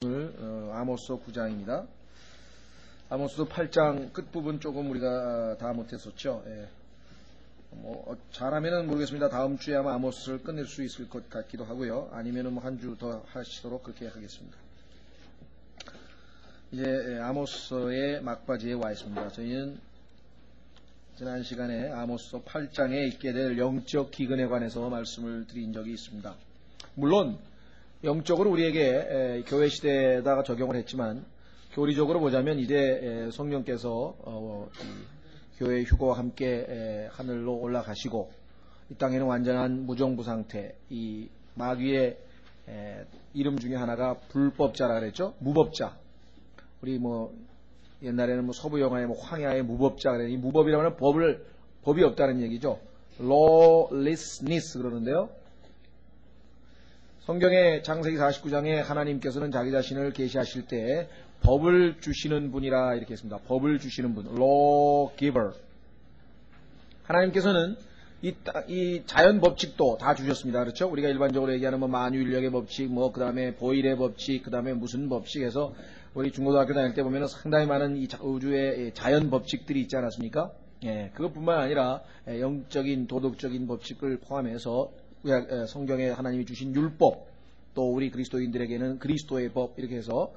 아모스 9장입니다. 아모스 8장 끝부분 조금 우리가 다 못했었죠. 잘하면은 모르겠습니다. 다음 주에 아마 아모스를 끝낼 수 있을 것 같기도 하고요. 아니면은 한 주 더 하시도록 그렇게 하겠습니다. 이제 아모스의 막바지에 와 있습니다. 저희는 지난 시간에 아모스 8장에 있게 될 영적 기근에 관해서 말씀을 드린 적이 있습니다. 물론 영적으로 우리에게 교회 시대에다가 적용을 했지만 교리적으로 보자면 이제 성령께서 교회 휴거와 함께 하늘로 올라가시고 이 땅에는 완전한 무정부 상태, 이 마귀의 이름 중에 하나가 불법자라 그랬죠. 무법자. 우리 옛날에는 서부 영화에 황야의 무법자 그래. 이 무법이라면 법이 없다는 얘기죠. lawlessness 그러는데요. 성경의 창세기 49장에 하나님께서는 자기 자신을 계시하실 때 법을 주시는 분이라 이렇게 했습니다. 법을 주시는 분, lawgiver. 하나님께서는 이 자연 법칙도 다 주셨습니다. 그렇죠? 우리가 일반적으로 얘기하는 만유인력의 법칙, 그 다음에 보일의 법칙, 그 다음에 무슨 법칙에서 우리 중고등학교 다닐 때 보면 상당히 많은 이 우주의 자연 법칙들이 있지 않았습니까? 그것뿐만 아니라 영적인 도덕적인 법칙을 포함해서 성경에 하나님이 주신 율법, 또 우리 그리스도인들에게는 그리스도의 법, 이렇게 해서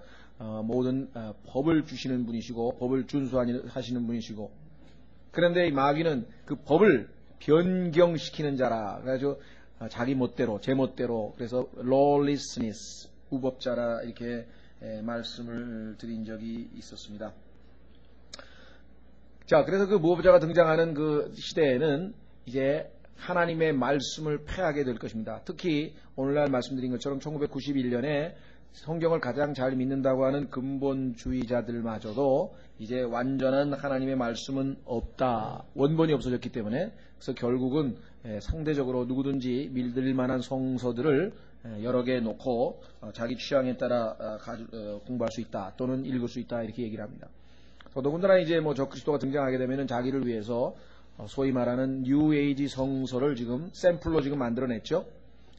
모든 법을 주시는 분이시고 법을 준수하시는 분이시고, 그런데 이 마귀는 그 법을 변경시키는 자라 그래가지고 자기 멋대로 제 멋대로, 그래서 lawlessness, 무법자라 이렇게 말씀을 드린 적이 있었습니다. 자, 그래서 그 무법자가 등장하는 그 시대에는 이제 하나님의 말씀을 폐하게 될 것입니다. 특히 오늘날 말씀드린 것처럼 1991년에 성경을 가장 잘 믿는다고 하는 근본주의자들마저도 이제 완전한 하나님의 말씀은 없다, 원본이 없어졌기 때문에, 그래서 결국은 상대적으로 누구든지 믿을 만한 성서들을 여러 개 놓고 자기 취향에 따라 공부할 수 있다 또는 읽을 수 있다 이렇게 얘기를 합니다. 더더군다나 이제 적그리스도가 등장하게 되면은 자기를 위해서 소위 말하는 뉴에이지 성서를 지금 샘플로 지금 만들어냈죠.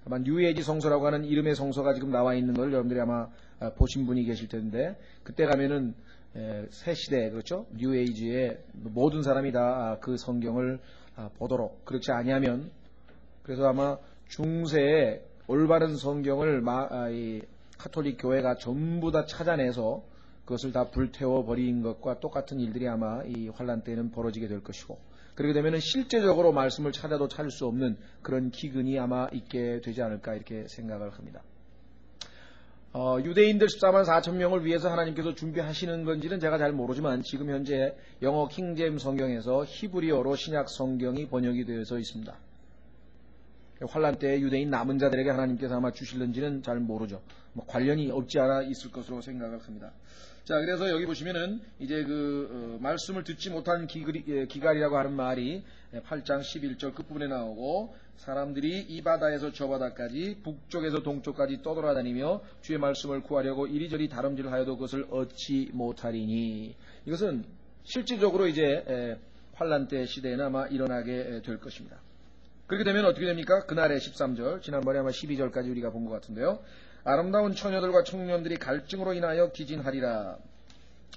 아마 뉴에이지 성서라고 하는 이름의 성서가 지금 나와 있는 걸 여러분들이 아마 보신 분이 계실 텐데, 그때 가면은 새 시대, 그렇죠? 뉴에이지의 모든 사람이 다 그 성경을 보도록, 그렇지 아니하면, 그래서 아마 중세에 올바른 성경을 이 카톨릭 교회가 전부 다 찾아내서 그것을 다 불태워 버린 것과 똑같은 일들이 아마 이 환란 때에는 벌어지게 될 것이고, 그렇게 되면 실제적으로 말씀을 찾아도 찾을 수 없는 그런 기근이 아마 있게 되지 않을까 이렇게 생각을 합니다. 유대인들 14만 4천 명을 위해서 하나님께서 준비하시는 건지는 제가 잘 모르지만 지금 현재 영어 킹제임 성경에서 히브리어로 신약 성경이 번역이 되어서 있습니다. 환란 때 유대인 남은 자들에게 하나님께서 아마 주실는지는 잘 모르죠. 관련이 없지 않아 있을 것으로 생각을 합니다. 자, 그래서 여기 보시면은 이제 말씀을 듣지 못한 기갈이라고 하는 말이 8장 11절 끝부분에 나오고, 사람들이 이 바다에서 저 바다까지 북쪽에서 동쪽까지 떠돌아다니며 주의 말씀을 구하려고 이리저리 다름질하여도 그것을 얻지 못하리니, 이것은 실질적으로 이제 환란 때 시대에는 아마 일어나게 될 것입니다. 그렇게 되면 어떻게 됩니까? 그날의 13절, 지난번에 아마 12절까지 우리가 본 것 같은데요. 아름다운 처녀들과 청년들이 갈증으로 인하여 기진하리라.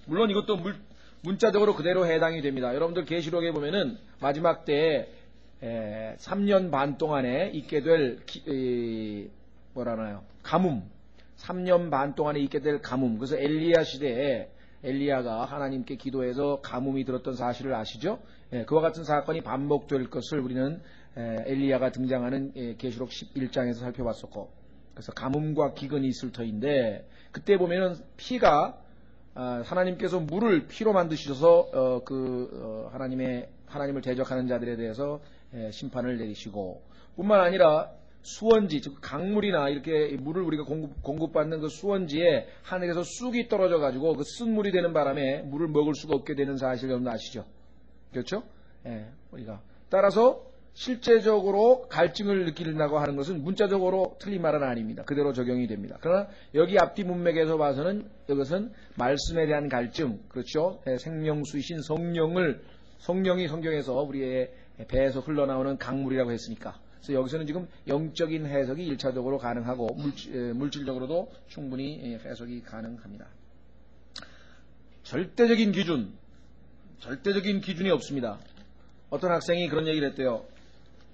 물론 이것도 문자적으로 그대로 해당이 됩니다. 여러분들 계시록에 보면은 마지막 때에 3년 반 동안에 있게 될 가뭄, 3년 반 동안에 있게 될 가뭄. 그래서 엘리야 시대에 엘리야가 하나님께 기도해서 가뭄이 들었던 사실을 아시죠? 그와 같은 사건이 반복될 것을 우리는 엘리야가 등장하는 계시록 11장에서 살펴봤었고, 그래서 가뭄과 기근이 있을 터인데, 그때 보면은 피가 하나님께서 물을 피로 만드셔서 하나님을 대적하는 자들에 대해서 심판을 내리시고, 뿐만 아니라 수원지, 즉 강물이나 이렇게 물을 우리가 공급받는 그 수원지에 하늘에서 쑥이 떨어져 가지고 그 쓴물이 되는 바람에 물을 먹을 수가 없게 되는 사실 여러분 아시죠? 그렇죠? 우리가 따라서 실제적으로 갈증을 느낀다고 하는 것은 문자적으로 틀린 말은 아닙니다. 그대로 적용이 됩니다. 그러나 여기 앞뒤 문맥에서 봐서는 이것은 말씀에 대한 갈증, 그렇죠? 생명수이신 성령이 성경에서 우리의 배에서 흘러나오는 강물이라고 했으니까 그래서 여기서는 지금 영적인 해석이 1차적으로 가능하고 물질적으로도 충분히 해석이 가능합니다. 절대적인 기준이 없습니다. 어떤 학생이 그런 얘기를 했대요.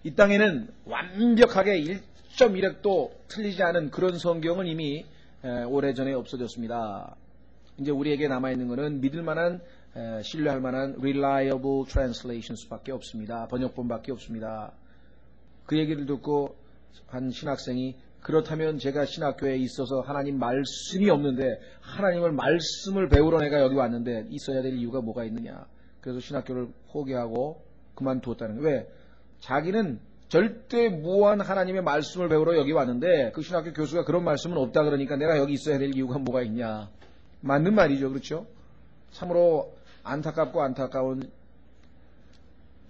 이 땅에는 완벽하게 1.1획도 틀리지 않은 그런 성경은 이미 오래전에 없어졌습니다. 이제 우리에게 남아있는 것은 믿을만한 신뢰할 만한 reliable translations밖에 없습니다. 번역본밖에 없습니다. 그 얘기를 듣고 한 신학생이 그렇다면 제가 신학교에 있어서 하나님 말씀이 없는데 하나님을 말씀을 배우러 내가 여기 왔는데 있어야 될 이유가 뭐가 있느냐. 그래서 신학교를 포기하고 그만두었다는 거예요. 왜? 자기는 절대 무한 하나님의 말씀을 배우러 여기 왔는데 그 신학교 교수가 그런 말씀은 없다 그러니까 내가 여기 있어야 될 이유가 뭐가 있냐. 맞는 말이죠. 그렇죠? 참으로 안타까운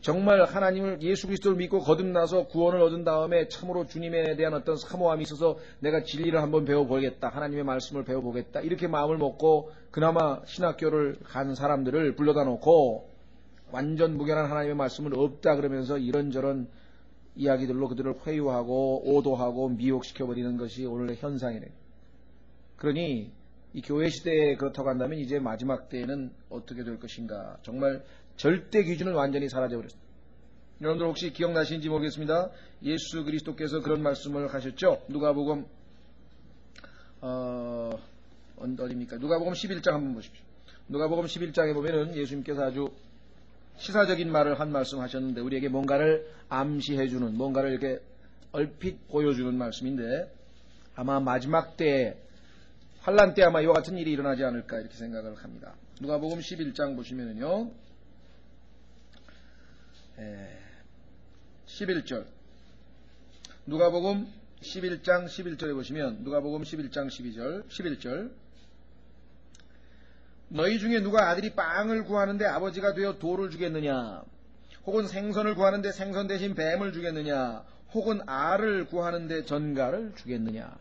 정말 하나님을 예수 그리스도를 믿고 거듭나서 구원을 얻은 다음에 참으로 주님에 대한 어떤 사모함이 있어서 내가 진리를 한번 배워보겠다. 하나님의 말씀을 배워보겠다. 이렇게 마음을 먹고 그나마 신학교를 간 사람들을 불러다 놓고 완전 무결한 하나님의 말씀은 없다 그러면서 이런저런 이야기들로 그들을 회유하고 오도하고 미혹시켜버리는 것이 오늘의 현상이래요. 그러니 이 교회 시대에 그렇다고 한다면 이제 마지막 때에는 어떻게 될 것인가. 정말 절대 기준은 완전히 사라져버렸습니다. 여러분들 혹시 기억나시는지 모르겠습니다. 예수 그리스도께서 그런 말씀을 하셨죠. 누가복음 어디입니까? 누가복음 11장 한번 보십시오. 누가복음 11장에 보면은 예수님께서 아주 시사적인 말을 한 말씀 하셨는데 우리에게 뭔가를 암시해주는 뭔가를 이렇게 얼핏 보여주는 말씀인데 아마 마지막 때 환란 때 아마 이와 같은 일이 일어나지 않을까 이렇게 생각을 합니다. 누가복음 11장 보시면은요. 11절 누가복음 11장 11절에 보시면 누가복음 11장 11절 너희 중에 누가 아들이 빵을 구하는데 아버지가 되어 돌을 주겠느냐 혹은 생선을 구하는데 생선 대신 뱀을 주겠느냐 혹은 알을 구하는데 전갈을 주겠느냐.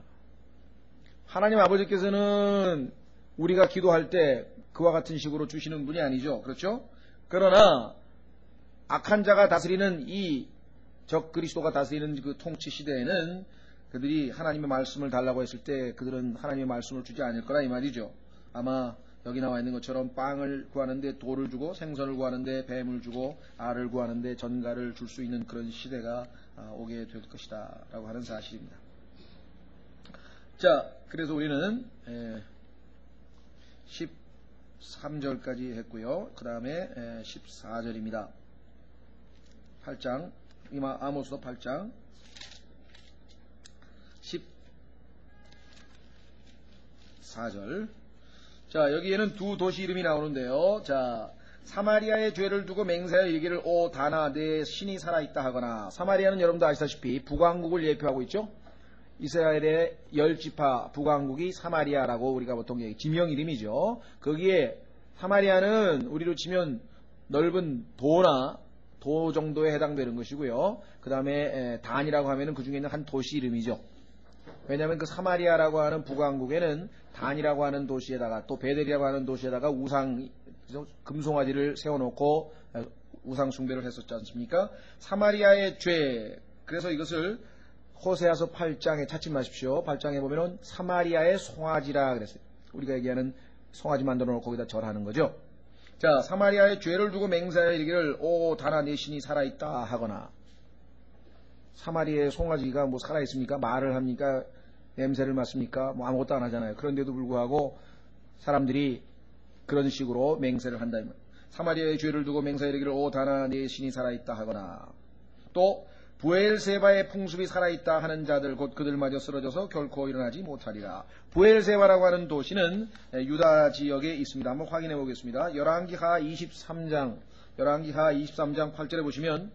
하나님 아버지께서는 우리가 기도할 때 그와 같은 식으로 주시는 분이 아니죠. 그렇죠? 그러나 악한 자가 다스리는 이 적 그리스도가 다스리는 그 통치 시대에는 그들이 하나님의 말씀을 달라고 했을 때 그들은 하나님의 말씀을 주지 않을 거라 이 말이죠. 아마 여기 나와 있는 것처럼 빵을 구하는데 돌을 주고 생선을 구하는데 뱀을 주고 알을 구하는데 전갈을 줄 수 있는 그런 시대가 오게 될 것이다 라고 하는 사실입니다. 자, 그래서 우리는 13절까지 했고요. 그 다음에 14절입니다. 8장 아모스서 8장 14절. 자, 여기에는 두 도시 이름이 나오는데요. 자, 사마리아의 죄를 두고 맹세하여 이르기를 오 다나 내 신이 살아있다 하거나. 사마리아는 여러분도 아시다시피 북왕국을 예표하고 있죠. 이스라엘의 10지파 북왕국이 사마리아라고 우리가 보통 지명 이름이죠. 거기에 사마리아는 우리로 치면 넓은 도 정도에 해당되는 것이고요. 그 다음에 단이라고 하면은 그 중에 있는 한 도시 이름이죠. 왜냐하면 그 사마리아라고 하는 북왕국에는 단이라고 하는 도시에다가 또 베델이라고 하는 도시에다가 금송아지를 세워놓고 우상 숭배를 했었지 않습니까? 사마리아의 죄. 그래서 이것을 호세아서 8장에 찾지 마십시오. 8장에 보면은 사마리아의 송아지라 그랬어요. 우리가 얘기하는 송아지 만들어 놓고 거기다 절하는 거죠. 자, 사마리아의 죄를 두고 맹세하여 이르기를 오 다나 내 신이 살아있다 하거나. 사마리아의 송아지가 뭐 살아있습니까? 말을 합니까? 냄새를 맡습니까? 뭐 아무것도 안 하잖아요. 그런데도 불구하고 사람들이 그런 식으로 맹세를 한다. 사마리아의 죄를 두고 맹세하여 이르기를 오 다나 내 신이 살아있다 하거나. 또 부엘세바의 풍습이 살아있다 하는 자들 곧 그들마저 쓰러져서 결코 일어나지 못하리라. 부엘세바라고 하는 도시는 유다 지역에 있습니다. 한번 확인해 보겠습니다. 열왕기하 23장 8절에 보시면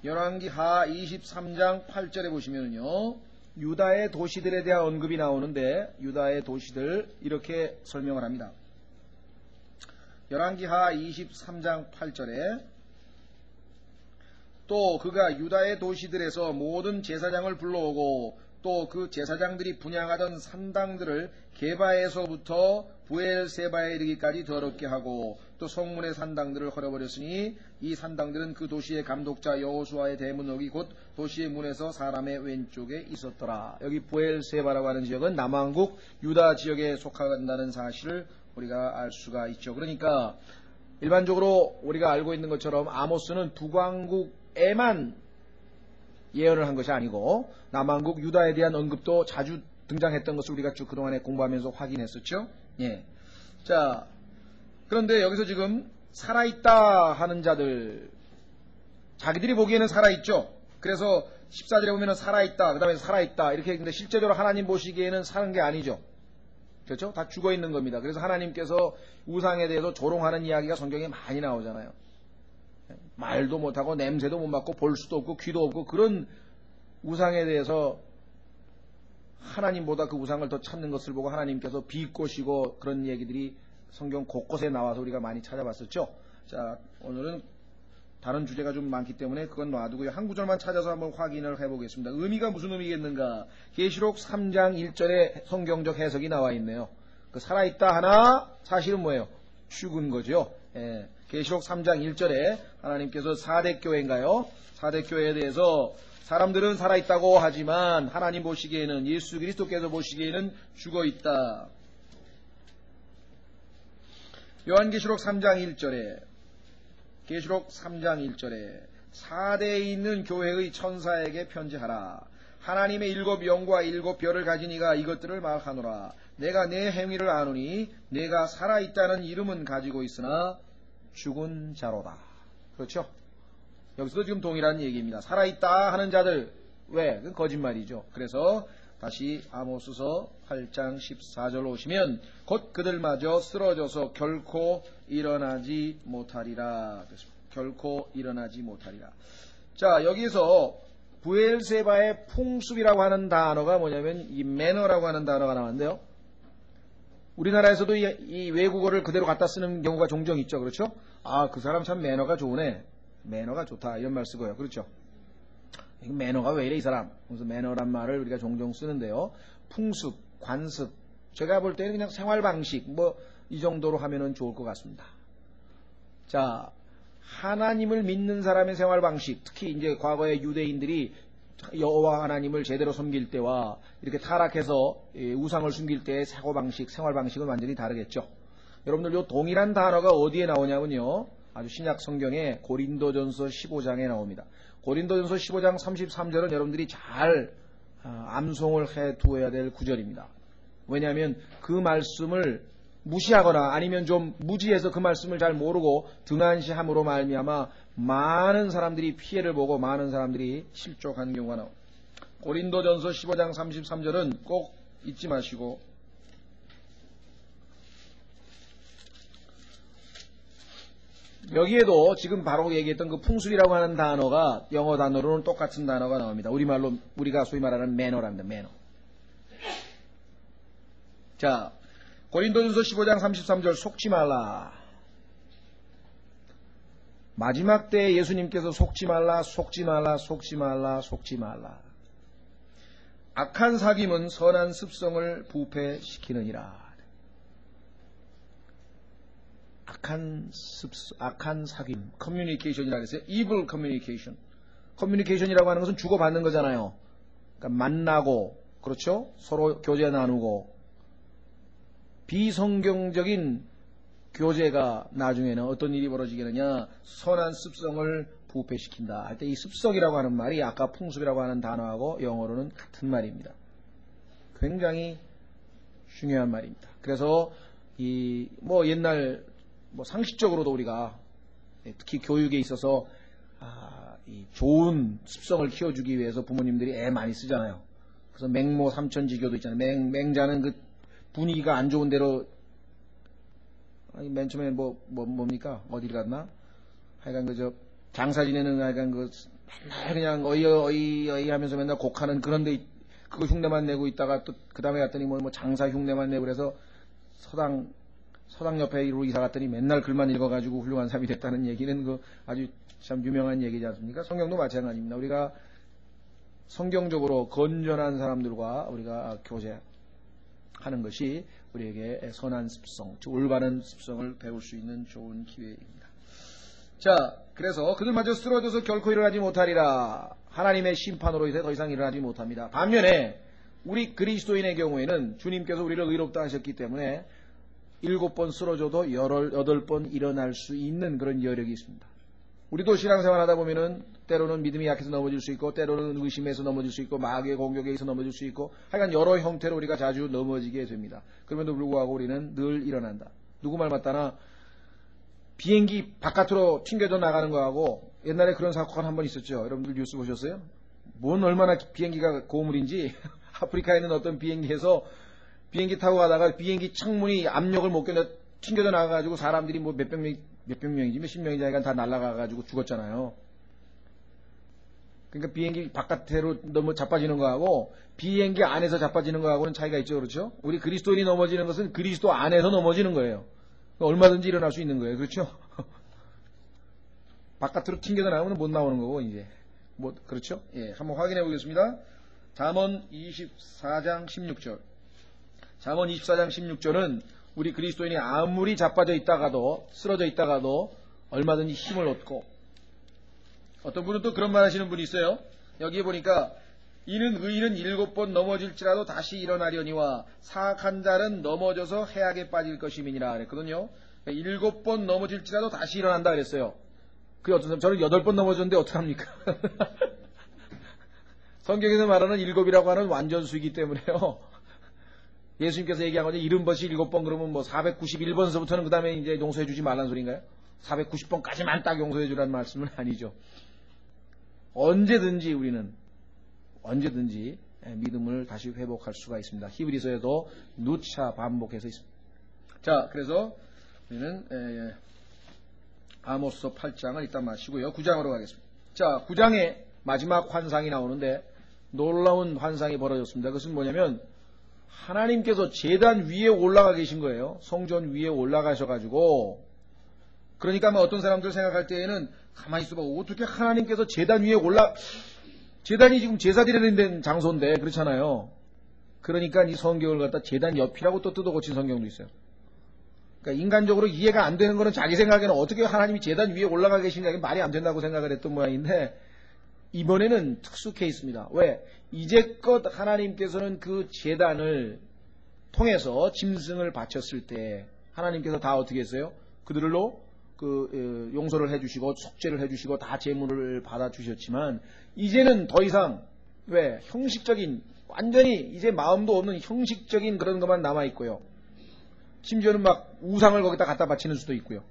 열왕기하 23장 8절에 보시면요. 유다의 도시들에 대한 언급이 나오는데 유다의 도시들 이렇게 설명을 합니다. 열왕기하 23장 8절에 또 그가 유다의 도시들에서 모든 제사장을 불러오고 또 그 제사장들이 분향하던 산당들을 게바에서부터 부엘세바에 이르기까지 더럽게 하고 또 성문의 산당들을 헐어버렸으니 이 산당들은 그 도시의 감독자 여호수아의 대문옥이 곧 도시의 문에서 사람의 왼쪽에 있었더라. 여기 부엘세바라고 하는 지역은 남왕국 유다 지역에 속한다는 사실을 우리가 알 수가 있죠. 그러니까 일반적으로 우리가 알고 있는 것처럼 아모스는 북왕국에만 예언을 한 것이 아니고 남왕국 유다에 대한 언급도 자주 등장했던 것을 우리가 쭉 그동안에 공부하면서 확인했었죠. 예. 자, 그런데 여기서 지금 살아있다 하는 자들, 자기들이 보기에는 살아있죠. 그래서 14절에 보면은 살아있다, 그 다음에 살아있다 이렇게 했는데 실제적으로 하나님 보시기에는 사는 게 아니죠. 그렇죠? 다 죽어 있는 겁니다. 그래서 하나님께서 우상에 대해서 조롱하는 이야기가 성경에 많이 나오잖아요. 말도 못하고 냄새도 못 맡고 볼 수도 없고 귀도 없고 그런 우상에 대해서 하나님보다 그 우상을 더 찾는 것을 보고 하나님께서 비꼬시고 그런 얘기들이 성경 곳곳에 나와서 우리가 많이 찾아봤었죠. 자, 오늘은 다른 주제가 좀 많기 때문에 그건 놔두고요. 한 구절만 찾아서 한번 확인을 해보겠습니다. 의미가 무슨 의미겠는가? 계시록 3장 1절에 성경적 해석이 나와 있네요. 그 살아있다 하나 사실은 뭐예요? 죽은 거죠. 예. 계시록 3장 1절에 하나님께서 사대교회인가요? 사대교회에 대해서 사람들은 살아있다고 하지만 하나님 보시기에는 예수 그리스도께서 보시기에는 죽어있다. 요한계시록 3장 1절에 계시록 3장 1절에 사대에 있는 교회의 천사에게 편지하라. 하나님의 7 영과 7 별을 가진 이가 이것들을 말하노라. 내가 내 행위를 아노니 내가 살아있다는 이름은 가지고 있으나 죽은 자로다. 그렇죠? 여기서도 지금 동일한 얘기입니다. 살아있다 하는 자들, 왜? 그건 거짓말이죠. 그래서 다시 아모스서 8장 14절 오시면 곧 그들마저 쓰러져서 결코 일어나지 못하리라. 결코 일어나지 못하리라. 자, 여기서 부엘세바의 풍습이라고 하는 단어가 뭐냐면 이 매너라고 하는 단어가 나왔는데요. 우리나라에서도 이 외국어를 그대로 갖다 쓰는 경우가 종종 있죠. 그렇죠? 아, 그 사람 참 매너가 좋으네. 매너가 좋다. 이런 말 쓰고요. 그렇죠? 매너가 왜 이래 이 사람. 그래서 매너란 말을 우리가 종종 쓰는데요. 풍습, 관습. 제가 볼 때는 그냥 생활방식 뭐 이 정도로 하면은 좋을 것 같습니다. 자, 하나님을 믿는 사람의 생활방식, 특히 이제 과거의 유대인들이 여호와 하나님을 제대로 섬길 때와 이렇게 타락해서 우상을 숨길 때의 사고방식, 생활방식은 완전히 다르겠죠. 여러분들 요 동일한 단어가 어디에 나오냐면요. 아주 신약 성경에 고린도전서 15장에 나옵니다. 고린도전서 15장 33절은 여러분들이 잘 암송을 해 두어야 될 구절입니다. 왜냐하면 그 말씀을 무시하거나 아니면 좀 무지해서 그 말씀을 잘 모르고 등한시함으로 말미암아 많은 사람들이 피해를 보고 많은 사람들이 실족한 경우가 나옵니다. 고린도전서 15장 33절은 꼭 잊지 마시고 여기에도 지금 바로 얘기했던 그 풍습이라고 하는 단어가 영어 단어로는 똑같은 단어가 나옵니다. 우리말로 우리가 소위 말하는 매너랍니다. 매너. 자, 고린도전서 15장 33절 속지 말라. 마지막 때에 예수님께서 속지 말라, 속지 말라, 속지 말라, 속지 말라. 악한 사귐은 선한 습성을 부패시키느니라. 악한 사귐, 커뮤니케이션이라고 했어요. evil communication. 커뮤니케이션이라고 하는 것은 주고받는 거잖아요. 그러니까 만나고, 그렇죠? 서로 교제 나누고, 비성경적인 교제가 나중에는 어떤 일이 벌어지겠느냐, 선한 습성을 부패시킨다 할 때 이 습성이라고 하는 말이 아까 풍습이라고 하는 단어하고 영어로는 같은 말입니다. 굉장히 중요한 말입니다. 그래서 이 뭐 옛날 뭐 상식적으로도 우리가 특히 교육에 있어서 이 좋은 습성을 키워주기 위해서 부모님들이 애 많이 쓰잖아요. 그래서 맹모 삼천지교도 있잖아요. 맹자는 그 분위기가 안 좋은 대로 맨 처음에 뭡니까? 어디를 갔나? 하여간 그저 장사 지내는 하여간 그 맨날 그냥 어이 하면서 맨날 곡하는 그런데 그거 흉내만 내고 있다가 또 그 다음에 갔더니 뭐 장사 흉내만 내고 그래서 서당 옆에로 이사 갔더니 맨날 글만 읽어가지고 훌륭한 사람이 됐다는 얘기는 그 아주 참 유명한 얘기지 않습니까? 성경도 마찬가지입니다. 우리가 성경적으로 건전한 사람들과 우리가 교제하는 것이 우리에게 선한 습성, 즉 올바른 습성을 배울 수 있는 좋은 기회입니다. 자, 그래서 그들마저 쓰러져서 결코 일어나지 못하리라. 하나님의 심판으로 인해 더 이상 일어나지 못합니다. 반면에 우리 그리스도인의 경우에는 주님께서 우리를 의롭다 하셨기 때문에 7번 쓰러져도 18번 일어날 수 있는 그런 여력이 있습니다. 우리도 신앙생활 하다 보면은 때로는 믿음이 약해서 넘어질 수 있고, 때로는 의심해서 넘어질 수 있고, 마귀의 공격에 의해서 넘어질 수 있고, 하여간 여러 형태로 우리가 자주 넘어지게 됩니다. 그럼에도 불구하고 우리는 늘 일어난다. 누구 말 맞다나 비행기 바깥으로 튕겨져 나가는 거하고, 옛날에 그런 사건가 한 번 있었죠. 여러분들 뉴스 보셨어요? 뭔 얼마나 비행기가 고물인지 아프리카에 있는 어떤 비행기에서 비행기 타고 가다가 비행기 창문이 압력을 못 견뎌 튕겨져 나가가지고 사람들이 뭐 몇백 명이지 몇십 명이지 하여간 다 날아가가지고 죽었잖아요. 그러니까 비행기 바깥으로 너무 자빠지는 거하고 비행기 안에서 자빠지는 거하고는 차이가 있죠. 그렇죠? 우리 그리스도인이 넘어지는 것은 그리스도 안에서 넘어지는 거예요. 얼마든지 일어날 수 있는 거예요. 그렇죠? 바깥으로 튕겨져 나오면 못 나오는 거고 이제 뭐 그렇죠? 예, 한번 확인해 보겠습니다. 잠언 24장 16절. 잠언 24장 16절은 우리 그리스도인이 아무리 자빠져 있다가도 쓰러져 있다가도 얼마든지 힘을 얻고, 어떤 분은 또 그런 말 하시는 분이 있어요. 여기에 보니까 이는 의인은 7번 넘어질지라도 다시 일어나려니와 사악한 자는 넘어져서 해악에 빠질 것임이니라 그랬거든요. 7번 넘어질지라도 다시 일어난다 그랬어요. 그게 어떤 사람, 저는 8번 넘어졌는데 어떡합니까? 성경에서 말하는 7이라고 하는 완전수이기 때문에요. 예수님께서 얘기한 거죠. 70번씩 7번 그러면 뭐 491번서부터는 그 다음에 이제 용서해 주지 말라는 소리인가요? 490번까지만 딱 용서해 주라는 말씀은 아니죠. 언제든지 우리는 언제든지 믿음을 다시 회복할 수가 있습니다. 히브리서에도 누차 반복해서 있습니다. 자, 그래서 우리는 아모스 8장을 일단 마치고요. 9장으로 가겠습니다. 자, 9장의 마지막 환상이 나오는데 놀라운 환상이 벌어졌습니다. 그것은 뭐냐면 하나님께서 제단 위에 올라가 계신 거예요. 성전 위에 올라가셔가지고, 그러니까 뭐 어떤 사람들 생각할 때에는 가만히 있어봐, 어떻게 하나님께서 제단 위에 제단이 지금 제사 드리는 장소인데 그렇잖아요. 그러니까 이 성경을 갖다 제단 옆이라고 또 뜯어 고친 성경도 있어요. 그러니까 인간적으로 이해가 안 되는 거는 자기 생각에는 어떻게 하나님이 제단 위에 올라가 계시냐, 말이 안 된다고 생각을 했던 모양인데, 이번에는 특수 케이스입니다. 왜? 이제껏 하나님께서는 그 제단을 통해서 짐승을 바쳤을 때 하나님께서 다 어떻게 했어요? 그들로 용서를 해주시고 속죄를 해주시고 다 제물을 받아주셨지만, 이제는 더 이상 왜? 형식적인, 완전히 이제 마음도 없는 형식적인 그런 것만 남아있고요. 심지어는 막 우상을 거기다 갖다 바치는 수도 있고요.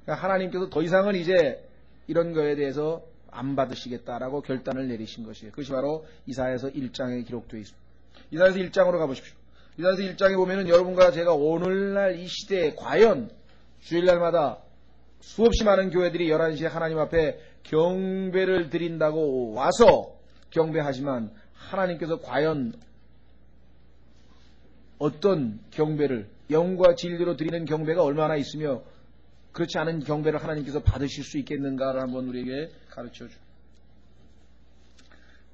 그러니까 하나님께서 더 이상은 이제 이런 거에 대해서 안 받으시겠다라고 결단을 내리신 것이에요. 그것이 바로 이사야서 1장에 기록되어 있습니다. 이사야서 1장으로 가보십시오. 이사야서 1장에 보면은 여러분과 제가 오늘날 이 시대에 과연 주일날마다 수없이 많은 교회들이 11시에 하나님 앞에 경배를 드린다고 와서 경배하지만 하나님께서 과연 어떤 경배를, 영과 진리로 드리는 경배가 얼마나 있으며 그렇지 않은 경배를 하나님께서 받으실 수 있겠는가를 한번 우리에게 가르쳐 주.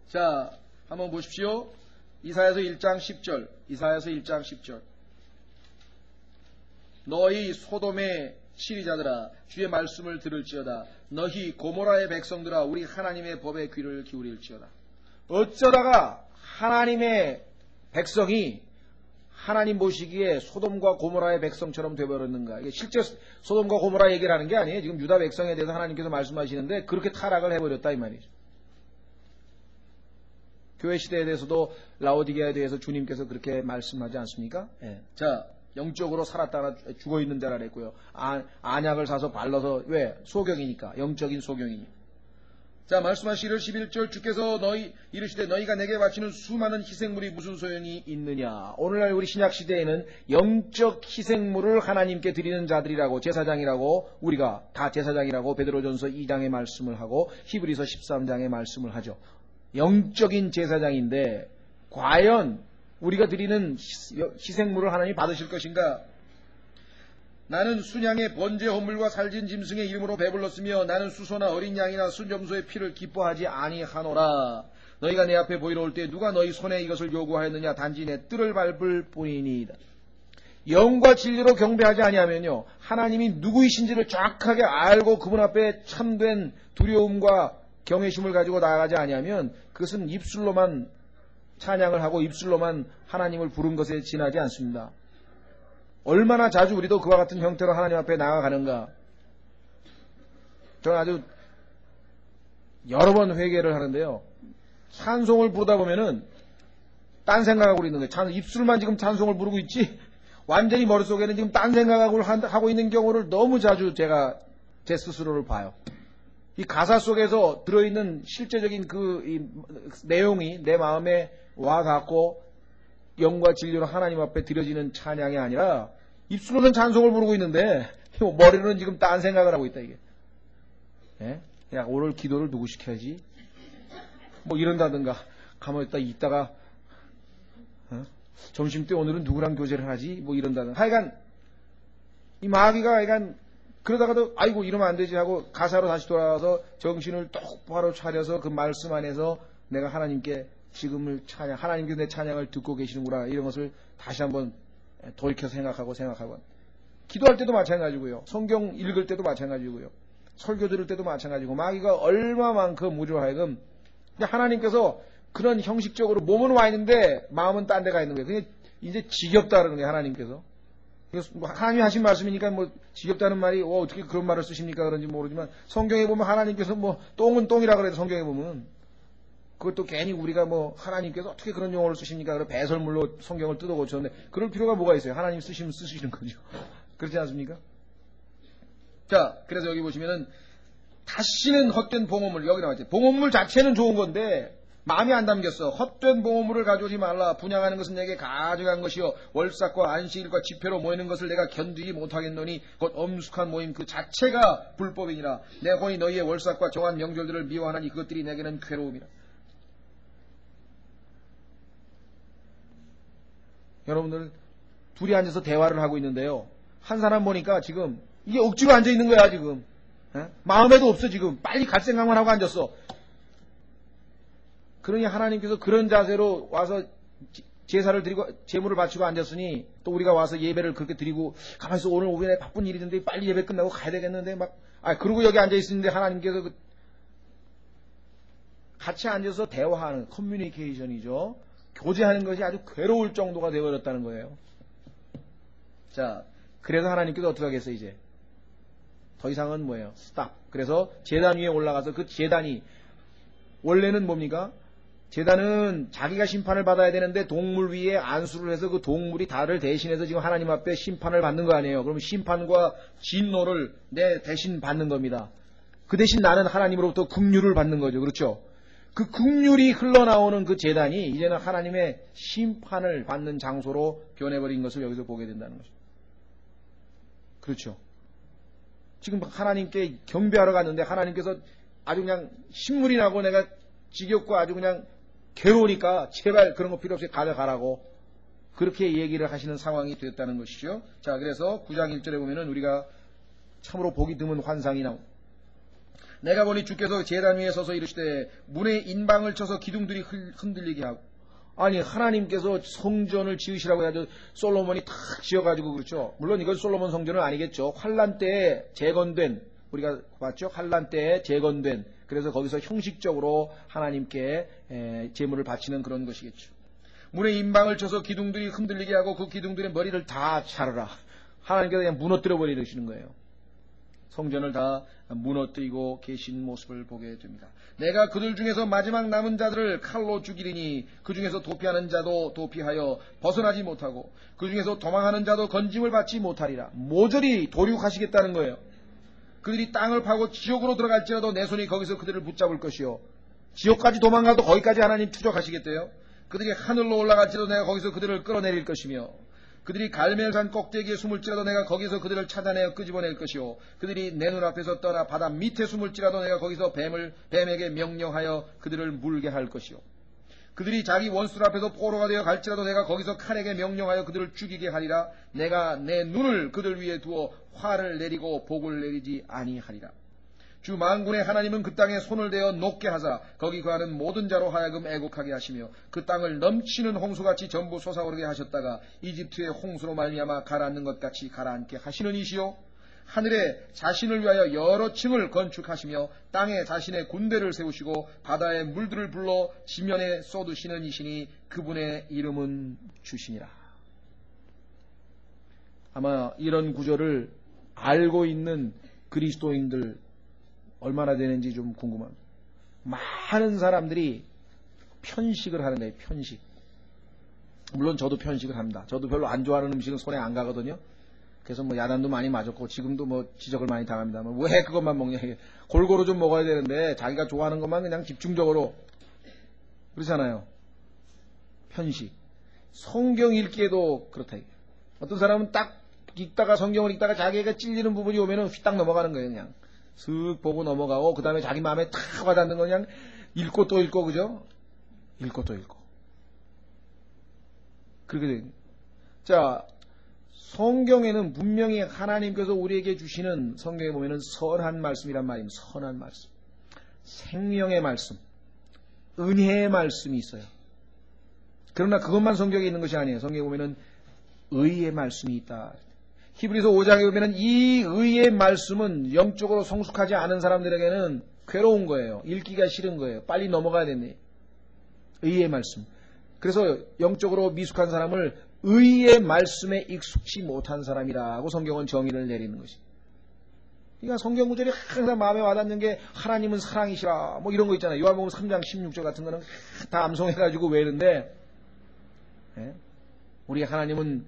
자, 한번 보십시오. 이사야서 1장 10절. 이사야서 1장 10절. 너희 소돔의 치리자들아, 주의 말씀을 들을지어다. 너희 고모라의 백성들아, 우리 하나님의 법에 귀를 기울일지어다. 어쩌다가 하나님의 백성이 하나님 보시기에 소돔과 고모라의 백성처럼 되어버렸는가. 이게 실제 소돔과 고모라 얘기를 하는 게 아니에요. 지금 유다 백성에 대해서 하나님께서 말씀하시는데 그렇게 타락을 해버렸다 이 말이죠. 교회 시대에 대해서도 라오디게아에 대해서 주님께서 그렇게 말씀하지 않습니까? 예. 자, 영적으로 살았다가 죽어있는 자라 그랬고요. 안약을 사서 발라서, 왜? 소경이니까. 영적인 소경이니까. 자, 말씀하시기를 11절, 주께서 이르시되 너희가 내게 바치는 수많은 희생물이 무슨 소용이 있느냐. 오늘날 우리 신약시대에는 영적 희생물을 하나님께 드리는 자들이라고, 제사장이라고, 우리가 다 제사장이라고 베드로전서 2장의 말씀을 하고 히브리서 13장의 말씀을 하죠. 영적인 제사장인데 과연 우리가 드리는 희생물을 하나님이 받으실 것인가? 나는 순양의 번제 헌물과 살진 짐승의 이름으로 배불렀으며 나는 수소나 어린 양이나 순점소의 피를 기뻐하지 아니하노라. 너희가 내 앞에 보이러 올 때 누가 너희 손에 이것을 요구하였느냐? 단지 내 뜰을 밟을 뿐이니이다. 영과 진리로 경배하지 아니하면요, 하나님이 누구이신지를 정확하게 알고 그분 앞에 참된 두려움과 경외심을 가지고 나아가지 아니하면 그것은 입술로만 찬양을 하고 입술로만 하나님을 부른 것에 지나지 않습니다. 얼마나 자주 우리도 그와 같은 형태로 하나님 앞에 나아가는가. 저는 아주 여러 번 회개를 하는데요, 찬송을 부르다 보면은 딴 생각하고 있는 거예요. 입술만 지금 찬송을 부르고 있지 완전히 머릿속에는 지금 딴 생각을 하고 있는 경우를 너무 자주 제가 제 스스로를 봐요. 이 가사 속에서 들어있는 실제적인 이 내용이 내 마음에 와닿고 영과 진리로 하나님 앞에 드려지는 찬양이 아니라 입술로는 찬송을 부르고 있는데 머리로는 지금 딴 생각을 하고 있다, 이게. 예? 야, 오늘 기도를 누구 시켜야지? 뭐 이런다든가, 가만히 있다가 점심때 오늘은 누구랑 교제를 하지? 뭐 이런다든가. 하여간 이 마귀가 하여간 그러다가도 아이고 이러면 안 되지 하고 가사로 다시 돌아와서 정신을 똑바로 차려서 그 말씀 안에서 내가 하나님께 지금을 찬양, 하나님께 내 찬양을 듣고 계시는구나, 이런 것을 다시 한번 돌이켜서 생각하고 기도할 때도 마찬가지고요, 성경 읽을 때도 마찬가지고요, 설교 들을 때도 마찬가지고, 마귀가 얼마만큼 우리로 하여금 하나님께서 그런 형식적으로 몸은 와 있는데 마음은 딴 데 가 있는 거예요. 그게 이제 지겹다 그러는 거예요, 하나님께서. 하나님이 하신 말씀이니까 뭐 지겹다는 말이 어떻게 그런 말을 쓰십니까 그런지 모르지만, 성경에 보면 하나님께서 뭐 똥은 똥이라 그래도 성경에 보면 그것도 괜히 우리가 뭐 하나님께서 어떻게 그런 용어를 쓰십니까 그래 배설물로 성경을 뜯어 고쳤는데 그럴 필요가 뭐가 있어요. 하나님 쓰시면 쓰시는 거죠. 그렇지 않습니까? 자, 그래서 여기 보시면은 다시는 헛된 봉헌물, 여기 나와 있죠. 봉헌물 자체는 좋은 건데 마음이 안 담겼어. 헛된 봉헌물을 가져오지 말라. 분양하는 것은 내게 가져간 것이요, 월삭과 안식일과 집회로 모이는 것을 내가 견디지 못하겠노니 곧 엄숙한 모임 그 자체가 불법이니라. 내 혼이 너희의 월삭과 정한 명절들을 미워하나니 그것들이 내게는 괴로움이라. 여러분들, 둘이 앉아서 대화를 하고 있는데요, 한 사람 보니까 지금 이게 억지로 앉아 있는 거야 지금. 마음에도 없어. 지금 빨리 갈 생각만 하고 앉았어. 그러니 하나님께서 그런 자세로 와서 제사를 드리고 제물을 바치고 앉았으니 또 우리가 와서 예배를 그렇게 드리고 가만히 있어, 오늘 오후에 바쁜 일이 있는데 빨리 예배 끝나고 가야 되겠는데 그러고 여기 앉아 있는데 하나님께서 같이 앉아서 대화하는 커뮤니케이션이죠. 교제하는 것이 아주 괴로울 정도가 되어버렸다는 거예요. 자, 그래서 하나님께서 어떻게 하겠어요? 이제 더 이상은 뭐예요? 스탑. 그래서 제단 위에 올라가서 그 제단이 원래는 뭡니까? 제단은 자기가 심판을 받아야 되는데 동물 위에 안수를 해서 그 동물이 달을 대신해서 지금 하나님 앞에 심판을 받는 거 아니에요. 그러면 심판과 진노를 내 대신 받는 겁니다. 그 대신 나는 하나님으로부터 긍휼을 받는 거죠. 그렇죠? 그 긍휼이 흘러나오는 그 제단이 이제는 하나님의 심판을 받는 장소로 변해버린 것을 여기서 보게 된다는 것입니다. 그렇죠? 지금 하나님께 경배하러 갔는데 하나님께서 아주 그냥 신물이 나고 내가 지겹고 아주 그냥 괴로우니까 제발 그런 거 필요 없이 가져가라고 그렇게 얘기를 하시는 상황이 되었다는 것이죠. 자, 그래서 9장 1절에 보면은 우리가 참으로 보기 드문 환상이 나옵니다. 내가 보니 주께서 제단 위에 서서 이르시되 문에 인방을 쳐서 기둥들이 흔들리게 하고. 아니, 하나님께서 성전을 지으시라고 해가지고 솔로몬이 탁 지어가지고, 그렇죠. 물론 이건 솔로몬 성전은 아니겠죠. 환란 때에 재건된, 우리가 봤죠. 환란 때에 재건된, 그래서 거기서 형식적으로 하나님께 제물을 바치는 그런 것이겠죠. 문에 인방을 쳐서 기둥들이 흔들리게 하고 그 기둥들의 머리를 다 자르라. 하나님께서 그냥 무너뜨려 버리시는 거예요. 성전을 다 무너뜨리고 계신 모습을 보게 됩니다. 내가 그들 중에서 마지막 남은 자들을 칼로 죽이리니 그 중에서 도피하는 자도 도피하여 벗어나지 못하고 그 중에서 도망하는 자도 건짐을 받지 못하리라. 모조리 도륙하시겠다는 거예요. 그들이 땅을 파고 지옥으로 들어갈지라도 내 손이 거기서 그들을 붙잡을 것이요, 지옥까지 도망가도 거기까지 하나님 추적하시겠대요. 그들이 하늘로 올라갈지라도 내가 거기서 그들을 끌어내릴 것이며 그들이 갈멜산 꼭대기에 숨을지라도 내가 거기서 그들을 찾아내어 끄집어낼 것이요, 그들이 내 눈앞에서 떠나 바다 밑에 숨을지라도 내가 거기서 뱀에게 명령하여 그들을 물게 할 것이요, 그들이 자기 원수들 앞에서 포로가 되어 갈지라도 내가 거기서 칼에게 명령하여 그들을 죽이게 하리라. 내가 내 눈을 그들 위에 두어 화를 내리고 복을 내리지 아니하리라. 주 만군의 하나님은 그 땅에 손을 대어 녹게 하사 거기 거하는 모든 자로 하여금 애곡하게 하시며 그 땅을 넘치는 홍수같이 전부 솟아오르게 하셨다가 이집트의 홍수로 말미암아 가라앉는 것 같이 가라앉게 하시는 이시요 하늘에 자신을 위하여 여러 층을 건축하시며 땅에 자신의 군대를 세우시고 바다의 물들을 불러 지면에 쏟으시는 이시니 그분의 이름은 주시니라. 아마 이런 구절을 알고 있는 그리스도인들 얼마나 되는지 좀 궁금합니다. 많은 사람들이 편식을 하는 거예요. 편식. 물론 저도 편식을 합니다. 저도 별로 안 좋아하는 음식은 손에 안 가거든요. 그래서 뭐 야단도 많이 맞았고 지금도 뭐 지적을 많이 당합니다만 왜 그것만 먹냐. 골고루 좀 먹어야 되는데 자기가 좋아하는 것만 그냥 집중적으로 그렇잖아요. 편식. 성경 읽기에도 그렇다. 어떤 사람은 딱 읽다가 성경을 읽다가 자기가 찔리는 부분이 오면은 휘딱 넘어가는 거예요. 그냥 슥 보고 넘어가고 그 다음에 자기 마음에 탁 와닿는 거 그냥 읽고 또 읽고 그죠? 읽고 또 읽고 그렇게 돼. 자, 성경에는 분명히 하나님께서 우리에게 주시는 성경에 보면은 선한 말씀이란 말입니다. 선한 말씀, 생명의 말씀, 은혜의 말씀이 있어요. 그러나 그것만 성경에 있는 것이 아니에요. 성경에 보면은 의의 말씀이 있다. 히브리서 5장에 보면은 이 의의 말씀은 영적으로 성숙하지 않은 사람들에게는 괴로운 거예요. 읽기가 싫은 거예요. 빨리 넘어가야 되네. 의의 말씀. 그래서 영적으로 미숙한 사람을 의의 말씀에 익숙치 못한 사람이라고 성경은 정의를 내리는 것이. 그러니까 성경 구절이 항상 마음에 와닿는 게 하나님은 사랑이시라 뭐 이런 거 있잖아요. 요한복음 3장 16절 같은 거는 다 암송해가지고 외는데 우리 하나님은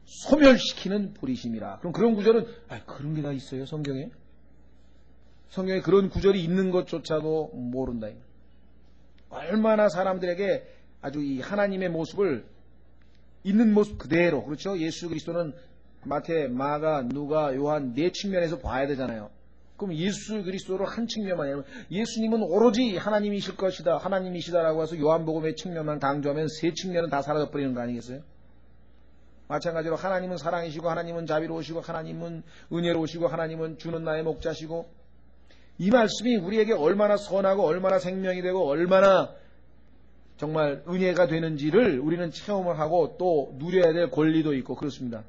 소멸시키는 불이심이라. 그럼 그런 구절은 그런 게 다 있어요 성경에? 성경에 그런 구절이 있는 것조차도 모른다. 얼마나 사람들에게 아주 이 하나님의 모습을 있는 모습 그대로, 그렇죠? 예수 그리스도는 마태, 마가, 누가, 요한 네 측면에서 봐야 되잖아요. 그럼 예수 그리스도를 한 측면만 해요. 예수님은 오로지 하나님이실 것이다, 하나님이시다라고 해서 요한복음의 측면만 강조하면 세 측면은 다 사라져버리는 거 아니겠어요? 마찬가지로 하나님은 사랑이시고 하나님은 자비로우시고 하나님은 은혜로우시고 하나님은 주는 나의 목자시고, 이 말씀이 우리에게 얼마나 선하고 얼마나 생명이 되고 얼마나 정말 은혜가 되는지를 우리는 체험을 하고 또 누려야 될 권리도 있고 그렇습니다.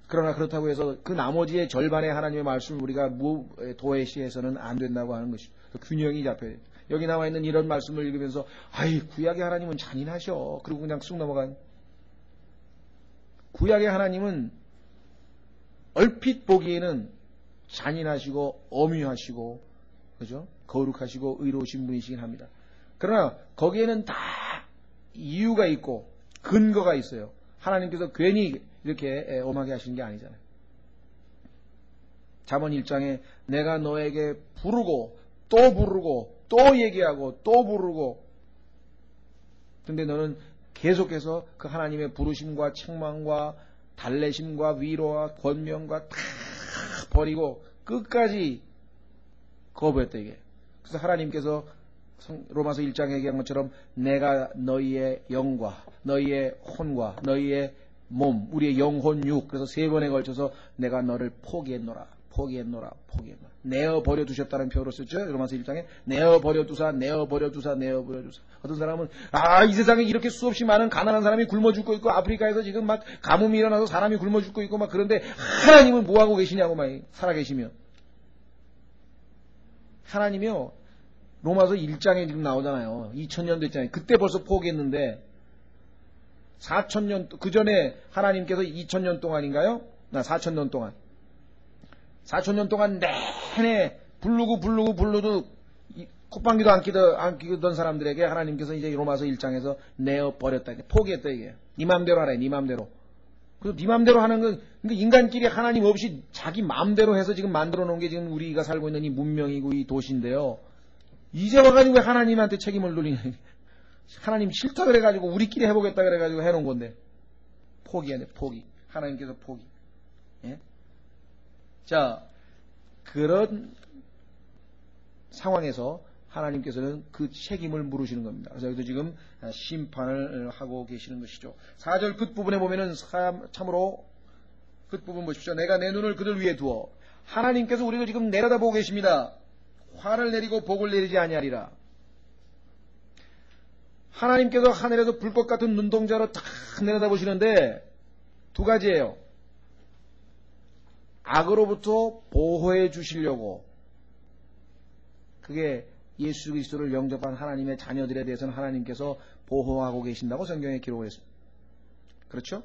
그러나 그렇다고 해서 그 나머지의 절반의 하나님의 말씀을 우리가 도외시해서는 안 된다고 하는 것이죠. 균형이 잡혀야 돼요. 여기 나와 있는 이런 말씀을 읽으면서 구약의 하나님은 잔인하셔 그리고 그냥 쑥 넘어간. 구약의 하나님은 얼핏 보기에는 잔인하시고 엄유하시고 그죠? 거룩하시고 의로우신 분이시긴 합니다. 그러나 거기에는 다 이유가 있고 근거가 있어요. 하나님께서 괜히 이렇게 엄하게 하시는 게 아니잖아요. 잠언 1장에 내가 너에게 부르고 또 부르고 또 얘기하고 또 부르고, 근데 너는 계속해서 그 하나님의 부르심과 책망과 달래심과 위로와 권면과 다 버리고 끝까지 거부했다 이게. 그래서 하나님께서 로마서 1장에 얘기한 것처럼 내가 너희의 영과 너희의 혼과 너희의 몸, 우리의 영혼 육, 그래서 세 번에 걸쳐서 내가 너를 포기했노라 포기했노라 포기했노라 내어버려 두셨다는 표현을 썼죠. 로마서 1장에 내어버려 두사 내어버려 두사 내어버려 두사. 어떤 사람은 이 세상에 이렇게 수없이 많은 가난한 사람이 굶어 죽고 있고 아프리카에서 지금 막 가뭄이 일어나서 사람이 굶어 죽고 있고 막 그런데 하나님은 뭐하고 계시냐고 막 살아계시며. 하나님이요 로마서 1장에 지금 나오잖아요. 2000년 됐잖아요. 그때 벌써 포기했는데 4000년 그 전에 하나님께서 2000년 동안인가요? 4000년 동안 4000년 동안 내내 부르도 콧방귀도 안 끼던 사람들에게 하나님께서 이제 로마서 1장에서 내어버렸다. 포기했다 이게. 네 맘대로 하래. 네 맘대로. 그래서 네 맘대로 하는 건 그러니까 인간끼리 하나님 없이 자기 맘대로 해서 지금 만들어 놓은 게 지금 우리가 살고 있는 이 문명이고 이 도시인데요. 이제 와가지고 왜 하나님한테 책임을 돌리냐. 하나님 싫다 그래가지고 우리끼리 해보겠다 그래가지고 해놓은 건데 포기해야 돼. 포기. 하나님께서 포기. 예? 자, 그런 상황에서 하나님께서는 그 책임을 물으시는 겁니다. 그래서 여기서 지금 심판을 하고 계시는 것이죠. 4절 끝부분에 보면은 참으로 끝부분 보십시오. 내가 내 눈을 그들 위에 두어. 하나님께서 우리를 지금 내려다보고 계십니다. 화를 내리고 복을 내리지 아니하리라. 하나님께서 하늘에서 불꽃 같은 눈동자로 탁 내려다보시는데 두 가지예요. 악으로부터 보호해 주시려고. 그게 예수 그리스도를 영접한 하나님의 자녀들에 대해서는 하나님께서 보호하고 계신다고 성경에 기록을 했습니다. 그렇죠?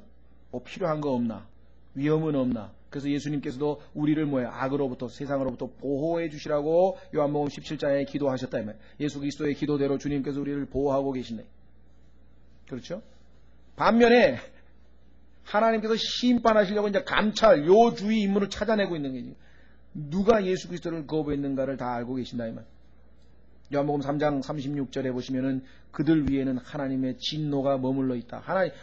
뭐 필요한 거 없나? 위험은 없나? 그래서 예수님께서도 우리를 악으로부터, 세상으로부터 보호해 주시라고 요한복음 17장에 기도하셨다. 예수 그리스도의 기도대로 주님께서 우리를 보호하고 계신다. 그렇죠? 반면에 하나님께서 심판하시려고 이제 감찰, 요 주위 인물을 찾아내고 있는 게 누가 예수 그리스도를 거부했는가를 다 알고 계신다. 이 말. 요한복음 3장 36절에 보시면은 그들 위에는 하나님의 진노가 머물러 있다.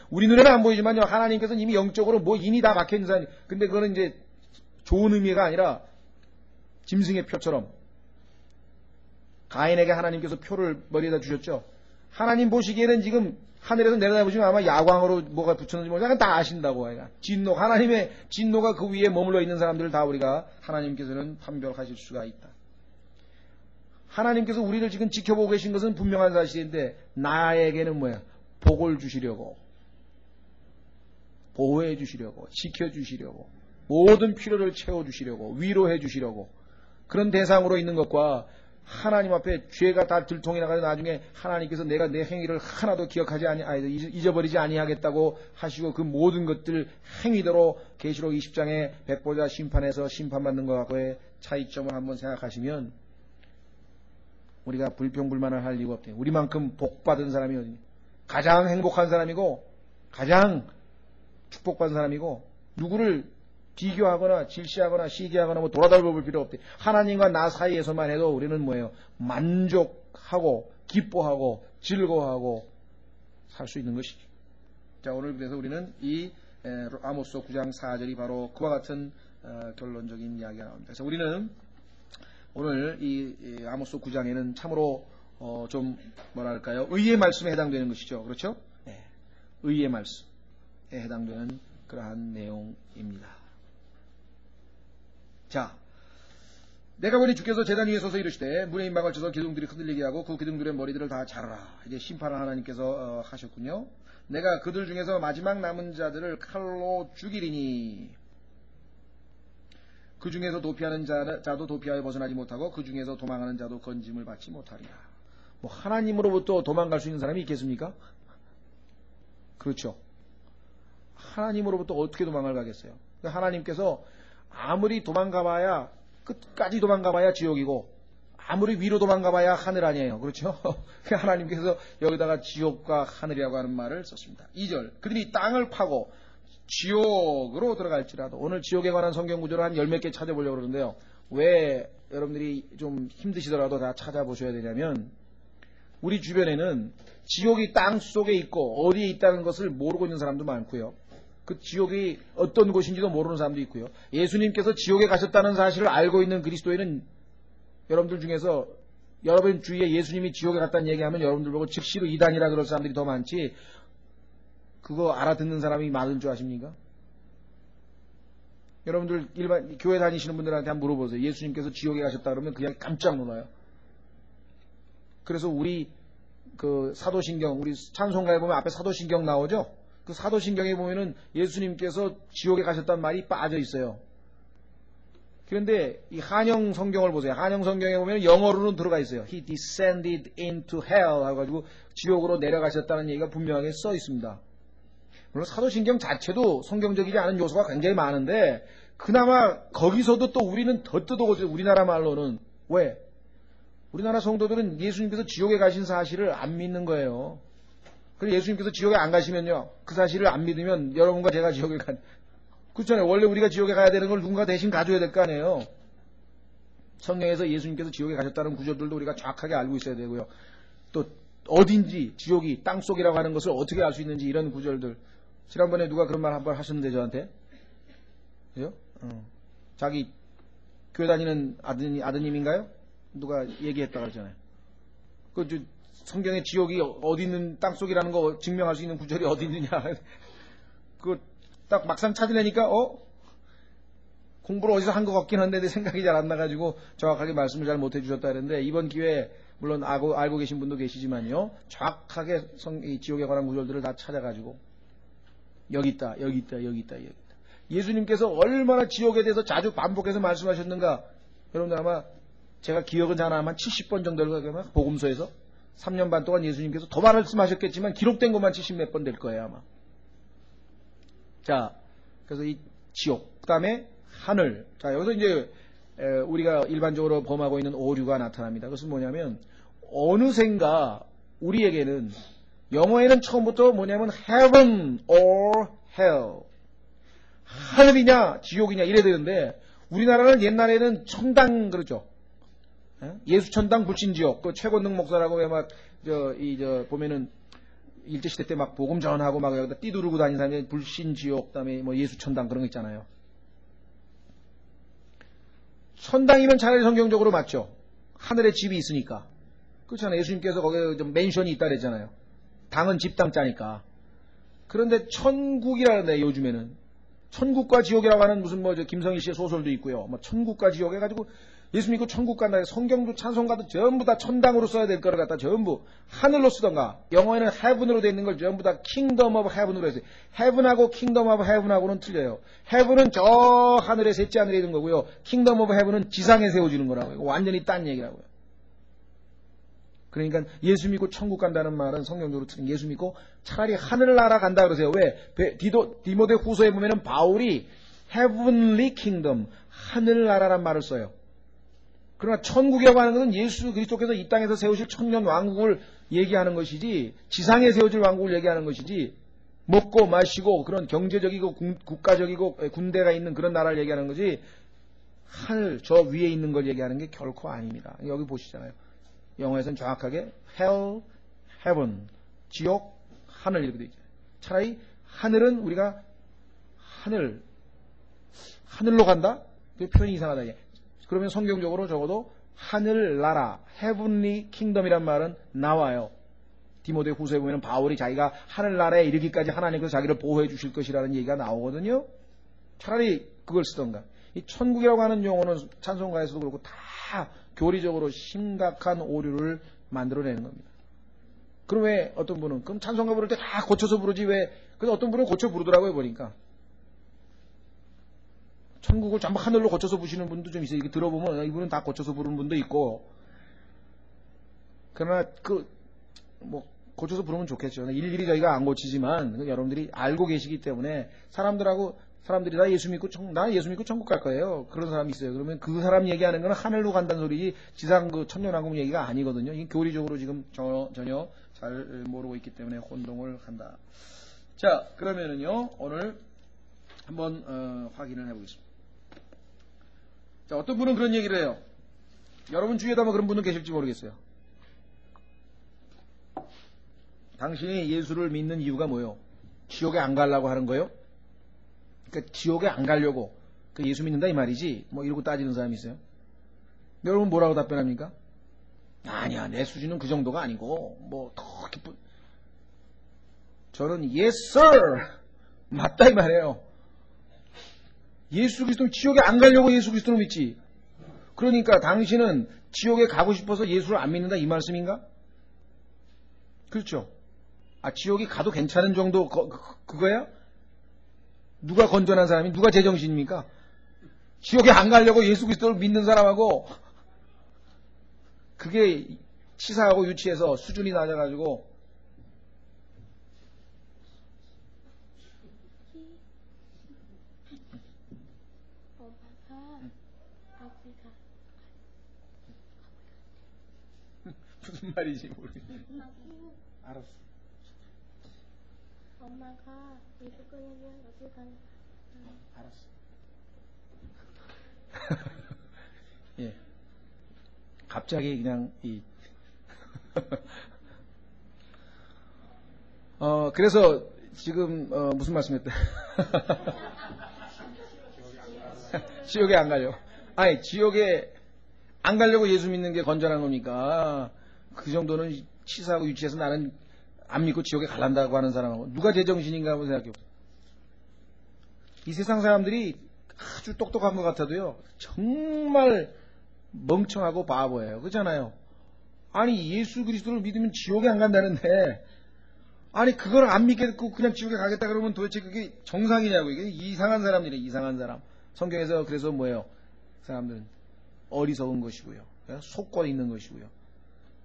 우리 눈에는 안 보이지만요, 하나님께서는 이미 영적으로 인이 다 박혀있는 사람이. 근데 그거는 이제 좋은 의미가 아니라 짐승의 표처럼 가인에게 하나님께서 표를 머리에다 주셨죠. 하나님 보시기에는 지금 하늘에서 내려다보시면 아마 야광으로 뭐가 붙였는지 모르겠는데 다 아신다고. 진노, 하나님의 진노가 그 위에 머물러 있는 사람들을 다 우리가 하나님께서는 판별하실 수가 있다. 하나님께서 우리를 지금 지켜보고 계신 것은 분명한 사실인데 나에게는 복을 주시려고, 보호해 주시려고, 지켜주시려고, 모든 필요를 채워주시려고, 위로해 주시려고, 그런 대상으로 있는 것과 하나님 앞에 죄가 다 들통이 나가서 나중에 하나님께서 내가 내 행위를 하나도 잊어버리지 아니하겠다고 하시고 그 모든 것들 행위대로 계시록 20장의 백보자 심판에서 심판받는 것과의 차이점을 한번 생각하시면 우리가 불평불만을 할 이유가 없대요. 우리만큼 복받은 사람이 어디니? 가장 행복한 사람이고 가장 축복받은 사람이고 누구를 비교하거나 질시하거나 시기하거나 돌아다녀 볼 필요 없대. 하나님과 나 사이에서만 해도 우리는 만족하고 기뻐하고 즐거워하고 살 수 있는 것이죠. 자, 오늘 그래서 우리는 이 아모스 9장 4절이 바로 그와 같은 결론적인 이야기가 나옵니다. 그래서 우리는 오늘 이 아모스 9장에는 참으로 좀 의의 말씀에 해당되는 것이죠. 그렇죠? 네. 의의 말씀에 해당되는 그러한 내용입니다. 자, 내가 보니 주께서 제단 위에 서서 이르시되 문에 임박을 쳐서 기둥들이 흔들리게 하고 그 기둥들의 머리들을 다 자르라. 이제 심판을 하나님께서 하셨군요. 내가 그들 중에서 마지막 남은 자들을 칼로 죽이리니 그 중에서 도피하는 자도 도피하여 벗어나지 못하고 그 중에서 도망하는 자도 건짐을 받지 못하리라. 하나님으로부터 도망갈 수 있는 사람이 있겠습니까? 그렇죠. 하나님으로부터 어떻게 도망을 가겠어요? 하나님께서 아무리 도망가봐야 끝까지 도망가봐야 지옥이고 아무리 위로 도망가봐야 하늘 아니에요. 그렇죠? 하나님께서 여기다가 지옥과 하늘이라고 하는 말을 썼습니다. 2절 그들이 땅을 파고 지옥으로 들어갈지라도. 오늘 지옥에 관한 성경 구조를 한 10몇 개 찾아보려고 그러는데요. 왜 여러분들이 좀 힘드시더라도 다 찾아보셔야 되냐면 우리 주변에는 지옥이 땅 속에 있고 어디에 있다는 것을 모르고 있는 사람도 많고요. 그 지옥이 어떤 곳인지도 모르는 사람도 있고요. 예수님께서 지옥에 가셨다는 사실을 알고 있는 그리스도인은 여러분들 중에서 여러분 주위에 예수님이 지옥에 갔다는 얘기하면 여러분들 보고 즉시로 이단이라 그럴 사람들이 더 많지 그거 알아듣는 사람이 많은 줄 아십니까? 여러분들 일반 교회 다니시는 분들한테 한번 물어보세요. 예수님께서 지옥에 가셨다 그러면 그냥 깜짝 놀라요. 그래서 우리 그 사도신경, 우리 찬송가에 보면 앞에 사도신경 나오죠? 그 사도신경에 보면은 예수님께서 지옥에 가셨다는 말이 빠져 있어요. 그런데 이 한영 성경을 보세요. 한영 성경에 보면 영어로는 들어가 있어요. He descended into hell 하가지고 지옥으로 내려가셨다는 얘기가 분명하게 써 있습니다. 물론 사도신경 자체도 성경적이지 않은 요소가 굉장히 많은데 그나마 거기서도 또 우리는 더 뜯어오죠. 우리나라 말로는. 왜? 우리나라 성도들은 예수님께서 지옥에 가신 사실을 안 믿는 거예요. 그래서 예수님께서 지옥에 안 가시면요. 그 사실을 안 믿으면 여러분과 제가 지옥에 그렇잖아요. 원래 우리가 지옥에 가야 되는 걸 누군가 대신 가줘야 될 거 아니에요. 성경에서 예수님께서 지옥에 가셨다는 구절들도 우리가 정확하게 알고 있어야 되고요. 또 어딘지 지옥이 땅속이라고 하는 것을 어떻게 알 수 있는지 이런 구절들. 지난번에 누가 그런 말 한 번 하셨는데 저한테. 그죠? 자기 교회 다니는 아드님인가요? 누가 얘기했다고 그러잖아요. 그 성경에 지옥이 어디 있는 땅속이라는 거 증명할 수 있는 구절이 어디 있느냐. 그 딱 막상 찾으려니까 공부를 어디서 한 것 같긴 한데 내 생각이 잘 안 나가지고 정확하게 말씀을 잘 못 해주셨다 그랬는데 이번 기회에 물론 알고 계신 분도 계시지만요. 정확하게 이 지옥에 관한 구절들을 다 찾아가지고 여기 있다. 예수님께서 얼마나 지옥에 대해서 자주 반복해서 말씀하셨는가. 여러분들 아마 제가 기억은 잘 안 나면 70번 정도일 거예요. 복음서에서 3년 반 동안 예수님께서 더 말씀하셨겠지만 기록된 것만 70몇 번 될 거예요 아마. 자, 그래서 이 지옥, 그 다음에 하늘. 자, 여기서 이제 우리가 일반적으로 범하고 있는 오류가 나타납니다. 그것은 뭐냐면 어느샌가 우리에게는 영어에는 처음부터 뭐냐면 heaven or hell, 하늘이냐 지옥이냐 이래 되는데 우리나라는 옛날에는 천당 그러죠. 예수천당 불신지옥. 그 최권능 목사라고 왜 막 보면은 일제시대 때 막 복음 전하고 막 여기다 띠두르고 다니는 사람이 불신지옥, 그다음에 뭐 예수천당 그런 거 있잖아요. 천당이면 차라리 성경적으로 맞죠. 하늘에 집이 있으니까. 그렇잖아요. 예수님께서 거기에 좀 맨션이 있다 그랬잖아요. 당은 집당자니까. 그런데 천국이라는데 요즘에는 천국과 지옥이라고 하는 무슨 김성희 씨의 소설도 있고요. 뭐 천국과 지옥 해가지고 예수 믿고 천국 간다. 성경도 찬송가도 전부 다 천당으로 써야 될 거를 갖다 전부 하늘로 쓰던가. 영어에는 heaven으로 되어 있는 걸 전부 다 kingdom of heaven으로 했어요. heaven하고 kingdom of heaven하고는 틀려요. heaven은 저 하늘에 셋째 하늘에 있는 거고요. kingdom of heaven은 지상에 세워지는 거라고요. 완전히 딴 얘기라고요. 그러니까 예수 믿고 천국 간다는 말은 성경적으로 예수 믿고 차라리 하늘나라 간다 그러세요. 왜? 디모데 후서에 보면은 바울이 heavenly kingdom, 하늘나라란 말을 써요. 그러나 천국이라고 하는 것은 예수 그리스도께서 이 땅에서 세우실 천년 왕국을 얘기하는 것이지, 지상에 세워질 왕국을 얘기하는 것이지, 먹고 마시고 그런 경제적이고 국가적이고 군대가 있는 그런 나라를 얘기하는 거지, 하늘 저 위에 있는 걸 얘기하는 게 결코 아닙니다. 여기 보시잖아요. 영어에서는 정확하게 hell, heaven, 지옥, 하늘 이렇게 되어 있잖아요. 차라리 하늘은 우리가 하늘로 간다? 그 표현이 이상하다. 그러면 성경적으로 적어도 하늘나라, heavenly kingdom이란 말은 나와요. 디모데 후서에 보면 바울이 자기가 하늘나라에 이르기까지 하나님께서 자기를 보호해 주실 것이라는 얘기가 나오거든요. 차라리 그걸 쓰던가. 이 천국이라고 하는 용어는 찬송가에서도 그렇고 다 교리적으로 심각한 오류를 만들어내는 겁니다. 그럼 왜 어떤 분은 그럼 찬송가 부를 때 다 고쳐서 부르지 왜? 그래서 어떤 분은 고쳐 부르더라고요 보니까. 천국을 전부 하늘로 고쳐서 부시는 분도 좀 있어요. 이게 들어보면 이분은 다 고쳐서 부르는 분도 있고. 그러나 고쳐서 부르면 좋겠죠. 일일이 저희가 안 고치지만 여러분들이 알고 계시기 때문에 사람들이 나 예수 믿고 천국 갈 거예요. 그런 사람이 있어요. 그러면 그 사람 얘기하는 건 하늘로 간다는 소리지 지상 그 천년왕국 얘기가 아니거든요. 이게 교리적으로 지금 전혀 잘 모르고 있기 때문에 혼동을 한다. 자, 그러면은요 오늘 한번 확인을 해보겠습니다. 자, 어떤 분은 그런 얘기를 해요. 여러분 주위에도 아마 그런 분은 계실지 모르겠어요. 당신이 예수를 믿는 이유가 뭐예요? 지옥에 안 가려고 하는 거예요? 그러니까 지옥에 안 가려고 예수 믿는다 이 말이지 뭐 이러고 따지는 사람이 있어요. 여러분 뭐라고 답변합니까? 아니야, 내 수준은 그 정도가 아니고 뭐 더 기쁜. 저는 yes sir 맞다 이 말이에요. 예수 그리스도 지옥에 안 가려고 예수 그리스도를 믿지. 그러니까 당신은 지옥에 가고 싶어서 예수를 안 믿는다 이 말씀인가? 그렇죠. 지옥에 가도 괜찮은 정도 그거야? 누가 건전한 사람이 누가 제정신입니까? 지옥에 안 가려고 예수 그리스도를 믿는 사람하고 그게 치사하고 유치해서 수준이 낮아가지고 무슨 말이지 모르겠어. 알았어. 엄마가 예수 끊으면 어디 가는 알았어. 예. 갑자기 그냥 그래서 지금 무슨 말씀했대? 지옥에 안 가려고. 아니, 지옥에 안 가려고 예수 믿는 게 건전한 겁니까? 그 정도는 치사하고 유치해서 나는 안 믿고 지옥에 갈란다고 하는 사람하고 누가 제정신인가 한번 생각해 보세요. 이 세상 사람들이 아주 똑똑한 것 같아도요, 정말 멍청하고 바보예요. 그렇잖아요. 아니, 예수 그리스도를 믿으면 지옥에 안 간다는데, 아니, 그걸 안 믿겠고 그냥 지옥에 가겠다 그러면 도대체 그게 정상이냐고. 이게 이상한 사람들이에요, 이상한 사람. 성경에서 그래서 뭐예요? 사람들은 어리석은 것이고요, 속권 있는 것이고요,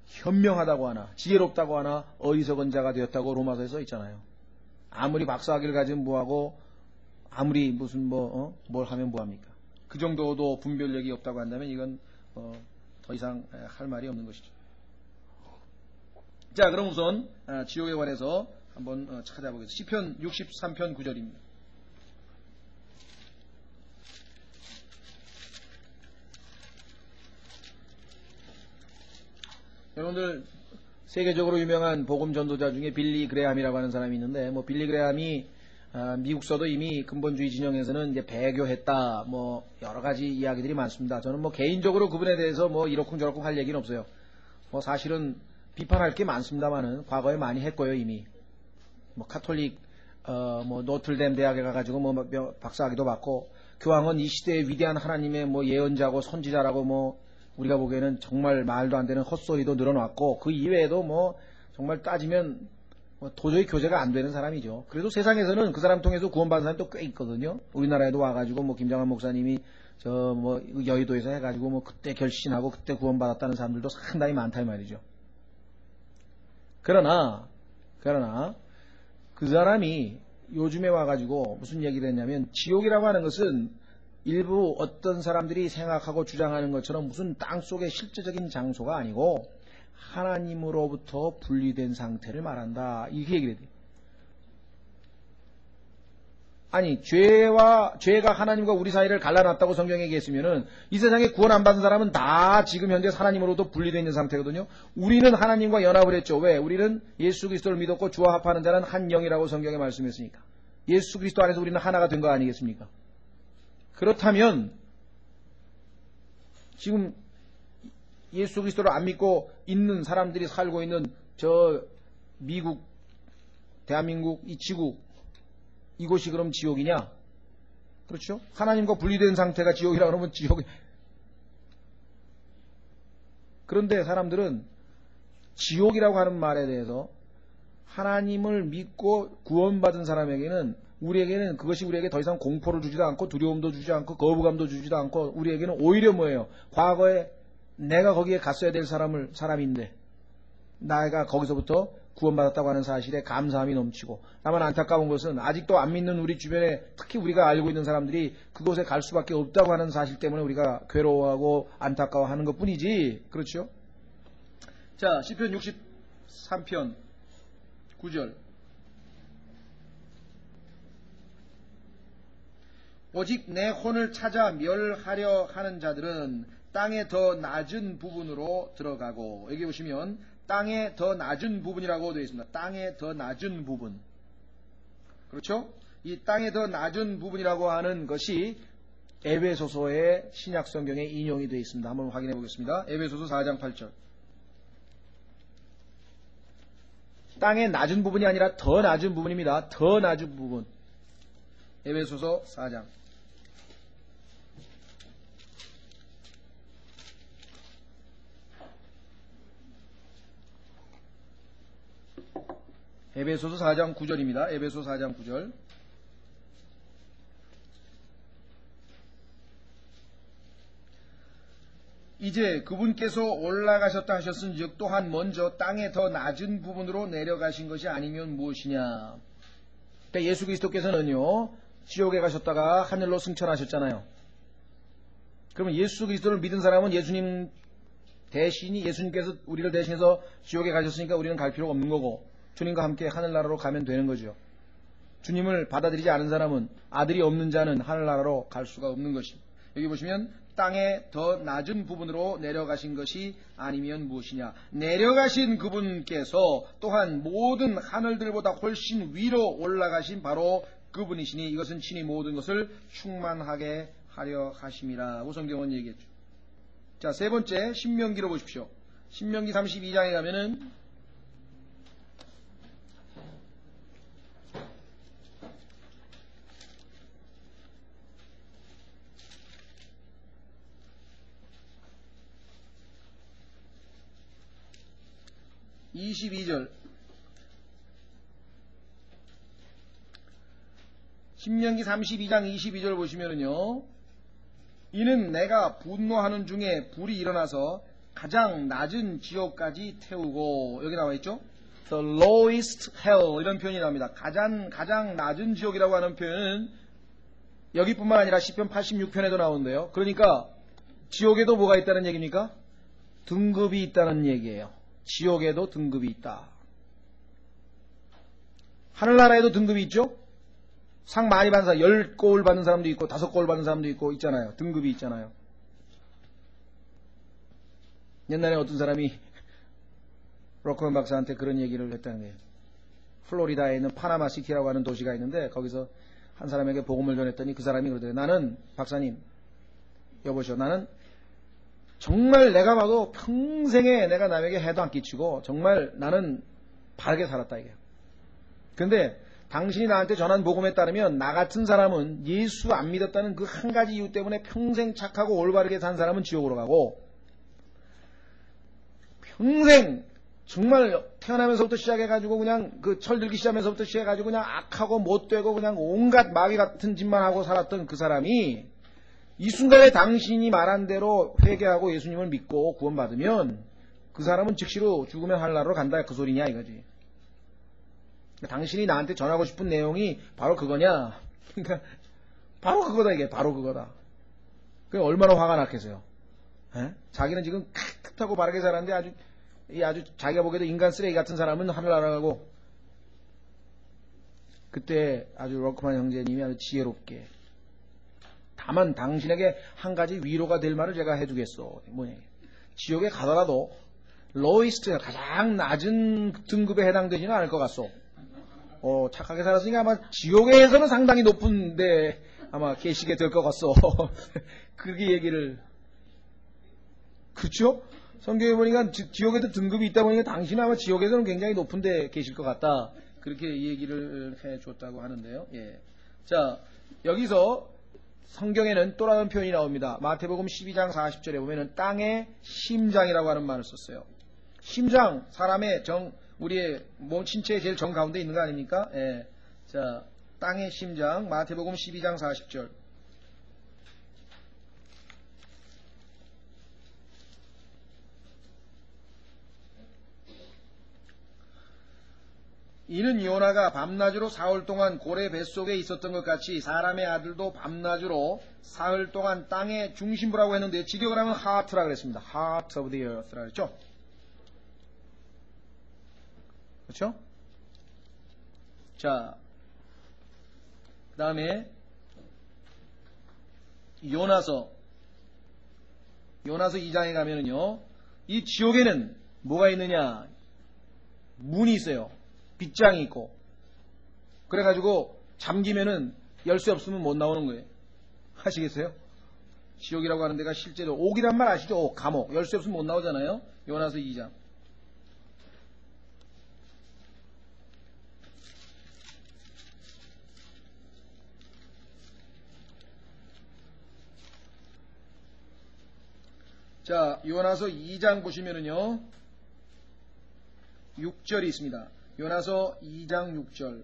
현명하다고 하나, 지혜롭다고 하나, 어리석은 자가 되었다고 로마서에 써 있잖아요. 아무리 박사학위를 가지면 뭐하고, 아무리 무슨 뭘 하면 뭐합니까? 그 정도도 분별력이 없다고 한다면 이건 더 이상 할 말이 없는 것이죠. 자, 그럼 우선 지옥에 관해서 한번 찾아보겠습니다. 시편 63편 9절입니다. 여러분들, 세계적으로 유명한 복음 전도자 중에 빌리 그레함이라고 하는 사람이 있는데, 빌리 그레함이 미국서도 이미 근본주의 진영에서는 이제 배교했다, 여러 가지 이야기들이 많습니다. 저는 개인적으로 그분에 대해서 이러쿵저러쿵 할 얘기는 없어요. 사실은 비판할 게 많습니다만은 과거에 많이 했고요. 이미 카톨릭 노틀댐 대학에 가가지고 박사학위도 받고, 교황은 이 시대의 위대한 하나님의 예언자고 선지자라고 우리가 보기에는 정말 말도 안 되는 헛소리도 늘어놨고, 그 이외에도 정말 따지면 도저히 교제가 안 되는 사람이죠. 그래도 세상에서는 그 사람 통해서 구원받은 사람이 또 꽤 있거든요. 우리나라에도 와가지고 김장한 목사님이 여의도에서 해가지고 그때 결신하고 그때 구원받았다는 사람들도 상당히 많다 이 말이죠. 그러나 그 사람이 요즘에 와가지고 무슨 얘기를 했냐면, 지옥이라고 하는 것은 일부 어떤 사람들이 생각하고 주장하는 것처럼 무슨 땅속의 실제적인 장소가 아니고 하나님으로부터 분리된 상태를 말한다, 이렇게 얘기를 해요. 아니, 죄가 하나님과 우리 사이를 갈라놨다고 성경에 얘기했으면은 이 세상에 구원 안 받은 사람은 다 지금 현재 하나님으로부터 분리되어 있는 상태거든요. 우리는 하나님과 연합을 했죠. 왜? 우리는 예수 그리스도를 믿었고 주와 합하는 자는 한 영이라고 성경에 말씀했으니까. 예수 그리스도 안에서 우리는 하나가 된 거 아니겠습니까? 그렇다면 지금 예수 그리스도를 안 믿고 있는 사람들이 살고 있는 저 미국, 대한민국, 이 지구, 이곳이 그럼 지옥이냐? 그렇죠? 하나님과 분리된 상태가 지옥이라 그러면 지옥이. 그런데 사람들은 지옥이라고 하는 말에 대해서 하나님을 믿고 구원받은 사람에게는, 우리에게는 그것이 우리에게 더 이상 공포를 주지도 않고 두려움도 주지 않고 거부감도 주지도 않고, 우리에게는 오히려 뭐예요? 과거에 내가 거기에 갔어야 될 사람인데 내가 거기서부터 구원받았다고 하는 사실에 감사함이 넘치고, 다만 안타까운 것은 아직도 안 믿는 우리 주변에, 특히 우리가 알고 있는 사람들이 그곳에 갈 수밖에 없다고 하는 사실 때문에 우리가 괴로워하고 안타까워하는 것뿐이지. 그렇죠? 자, 시편 63편 9절. 오직 내 혼을 찾아 멸하려 하는 자들은 땅의 더 낮은 부분으로 들어가고, 여기 보시면 땅의 더 낮은 부분이라고 되어 있습니다. 땅의 더 낮은 부분. 그렇죠? 이 땅의 더 낮은 부분이라고 하는 것이 에베소서의 신약 성경에 인용이 되어 있습니다. 한번 확인해 보겠습니다. 에베소서 4장 8절. 땅의 낮은 부분이 아니라 더 낮은 부분입니다. 더 낮은 부분. 에베소서 4장. 에베소서 4장 9절입니다. 에베소 4장 9절. 이제 그분께서 올라가셨다 하셨은즉 또한 먼저 땅의 더 낮은 부분으로 내려가신 것이 아니면 무엇이냐. 그러니까 예수 그리스도께서는요, 지옥에 가셨다가 하늘로 승천하셨잖아요. 그러면 예수 그리스도를 믿은 사람은 예수님 대신이, 예수님께서 우리를 대신해서 지옥에 가셨으니까 우리는 갈 필요가 없는 거고, 주님과 함께 하늘나라로 가면 되는 거죠. 주님을 받아들이지 않은 사람은, 아들이 없는 자는 하늘나라로 갈 수가 없는 것입니다. 여기 보시면 땅의 더 낮은 부분으로 내려가신 것이 아니면 무엇이냐. 내려가신 그분께서 또한 모든 하늘들보다 훨씬 위로 올라가신 바로 그분이시니 이것은 친히 모든 것을 충만하게 하려 하심이라고 성경은 얘기했죠. 자, 세 번째 신명기로 보십시오. 신명기 32장에 가면은 22절. 신명기 32장 22절 보시면은요. 이는 내가 분노하는 중에 불이 일어나서 가장 낮은 지옥까지 태우고, 여기 나와 있죠? The lowest hell 이런 표현이 나옵니다. 가장 낮은 지옥이라고 하는 표현은 여기뿐만 아니라 시편 86편에도 나오는데요. 그러니까 지옥에도 뭐가 있다는 얘기입니까? 등급이 있다는 얘기예요. 지옥에도 등급이 있다. 하늘나라에도 등급이 있죠? 상 많이 받는 사람, 10골 받는 사람도 있고 5골 받는 사람도 있고 있잖아요. 등급이 있잖아요. 옛날에 어떤 사람이 로크맨 박사한테 그런 얘기를 했다는 거예요. 플로리다에 있는 파나마 시티라고 하는 도시가 있는데 거기서 한 사람에게 복음을 전했더니 그 사람이 그러더래요. 나는 박사님, 여보시오, 나는 정말 내가 봐도 평생에 내가 남에게 해도 안 끼치고 정말 나는 바르게 살았다 이게. 근데 당신이 나한테 전한 복음에 따르면 나 같은 사람은 예수 안 믿었다는 그 한 가지 이유 때문에 평생 착하고 올바르게 산 사람은 지옥으로 가고, 평생 정말 태어나면서부터 시작해가지고 그냥 그 철들기 시작하면서부터 시작해가지고 그냥 악하고 못되고 그냥 온갖 마귀 같은 짓만 하고 살았던 그 사람이 이 순간에 당신이 말한 대로 회개하고 예수님을 믿고 구원받으면 그 사람은 즉시로 죽으면 하늘나라로 간다 그 소리냐 이거지. 당신이 나한테 전하고 싶은 내용이 바로 그거냐? 그러니까 바로 그거다 이게. 바로 그거다. 그게 얼마나 화가 났겠어요. 에? 자기는 지금 칵하고 바르게 살았는데 아주 자기가 보기에도 인간 쓰레기 같은 사람은 하늘나라 가고. 그때 아주 로크만 형제님이 아주 지혜롭게, 다만 당신에게 한 가지 위로가 될 말을 제가 해주겠소. 뭐냐? 지옥에 가더라도 로이스트, 가장 낮은 등급에 해당되지는 않을 것 같소. 착하게 살았으니까 아마 지옥에서는 상당히 높은데 아마 계시게 될 것 같소. 그렇게 얘기를. 그렇죠? 성경에 보니까 지옥에도 등급이 있다 보니까 당신은 아마 지옥에서는 굉장히 높은데 계실 것 같다. 그렇게 얘기를 해줬다고 하는데요. 예. 자, 여기서 성경에는 또 다른 표현이 나옵니다. 마태복음 12장 40절에 보면은 땅의 심장이라고 하는 말을 썼어요. 심장, 사람의 우리의 몸 신체의 제일 정 가운데 있는 거 아닙니까? 예. 자, 땅의 심장, 마태복음 12장 40절. 이는 요나가 밤낮으로 사흘 동안 고래 뱃속에 있었던 것 같이 사람의 아들도 밤낮으로 사흘 동안 땅의 중심부라고 했는데 직역을 하면 heart라고 그랬습니다. heart of the earth라고 그랬죠. 그렇죠? 자, 그 다음에 요나서 2장에 가면은요, 이 지옥에는 뭐가 있느냐? 문이 있어요. 빗장이 있고. 그래가지고 잠기면은 열쇠 없으면 못 나오는 거예요. 아시겠어요? 지옥이라고 하는 데가 실제로 옥이란 말 아시죠? 옥, 감옥. 열쇠 없으면 못 나오잖아요. 요나서 2장. 자, 요나서 2장 보시면은요, 6절이 있습니다. 요나서 2장 6절.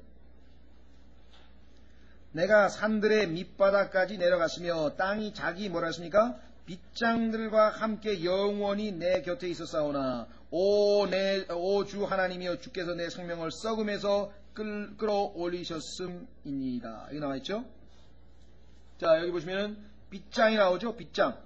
내가 산들의 밑바닥까지 내려갔으며 땅이 자기 뭐라 했습니까? 빗장들과 함께 영원히 내 곁에 있었사오나 오 주 하나님이여 주께서 내 생명을 썩음에서 끌어올리셨음이니이다. 여기 나와있죠? 자, 여기 보시면은 빗장이 나오죠? 빗장.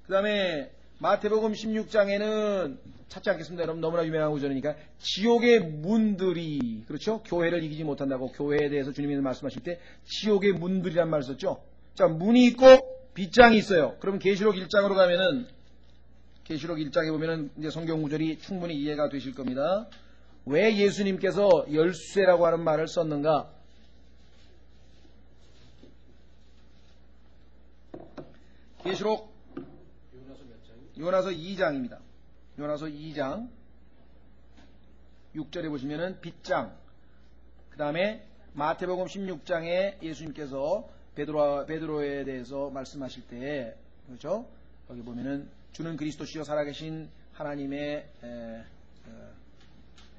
그 다음에 마태복음 16장에는 찾지 않겠습니다. 여러분 너무나 유명한 구절이니까 지옥의 문들이, 그렇죠? 교회를 이기지 못한다고 교회에 대해서 주님이 말씀하실 때 지옥의 문들이란 말을 썼죠. 자, 문이 있고 빗장이 있어요. 그럼 계시록 1장으로 가면은, 계시록 1장에 보면은 이제 성경 구절이 충분히 이해가 되실 겁니다. 왜 예수님께서 열쇠라고 하는 말을 썼는가? 계시록 요나서 2장입니다. 요나서 2장 6절에 보시면은 빗장, 그 다음에 마태복음 16장에 예수님께서 베드로에 대해서 말씀하실 때, 그렇죠? 거기 보면은 주는 그리스도시요 살아계신 하나님의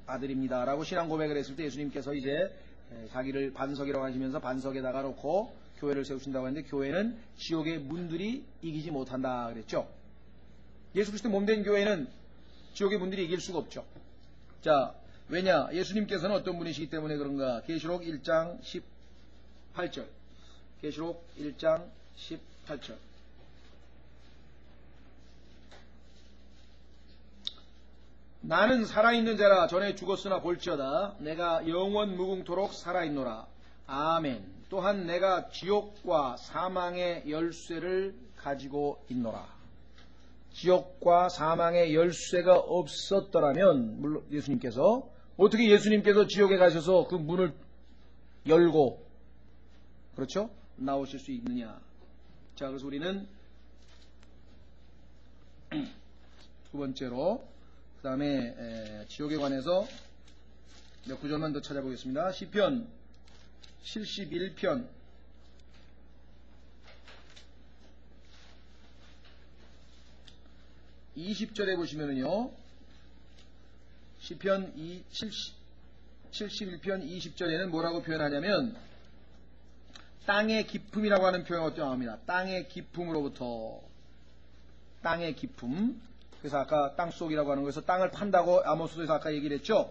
아들입니다 라고 신앙 고백을 했을 때 예수님께서 이제 자기를 반석이라고 하시면서 반석에다가 놓고 교회를 세우신다고 했는데, 교회는 지옥의 문들이 이기지 못한다 그랬죠. 예수 그리스도 몸된 교회는 지옥의 문들이 이길 수가 없죠. 자, 왜냐? 예수님께서는 어떤 분이시기 때문에 그런가? 계시록 1장 18절. 계시록 1장 18절. 나는 살아있는 자라. 전에 죽었으나 볼지어다 내가 영원 무궁토록 살아있노라. 아멘. 또한 내가 지옥과 사망의 열쇠를 가지고 있노라. 지옥과 사망의 열쇠가 없었더라면, 물론 예수님께서 어떻게 예수님께서 지옥에 가셔서 그 문을 열고, 그렇죠? 나오실 수 있느냐. 자, 그래서 우리는 두 번째로 그 다음에 지옥에 관해서 몇 구절만 더 찾아보겠습니다. 시편 71편 20절에 보시면은요, 시편 71편 20절에는 뭐라고 표현하냐면, 땅의 기품이라고 하는 표현이 나옵니다. 땅의 기품으로부터. 땅의 기품. 그래서 아까 땅속이라고 하는 거에서 땅을 판다고 아모스에서 아까 얘기를 했죠.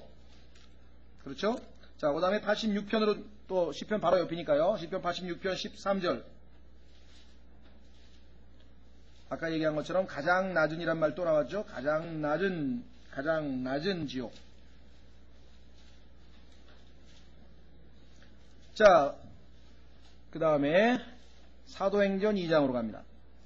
그렇죠? 자, 그 다음에 86편으로 또 시편 바로 옆이니까요. 시편 86편 13절. 아까 얘기한 것처럼 가장 낮은이란 말 또 나왔죠. 가장 낮은 지옥. 자, 그 다음에 사도행전 2장으로 갑니다.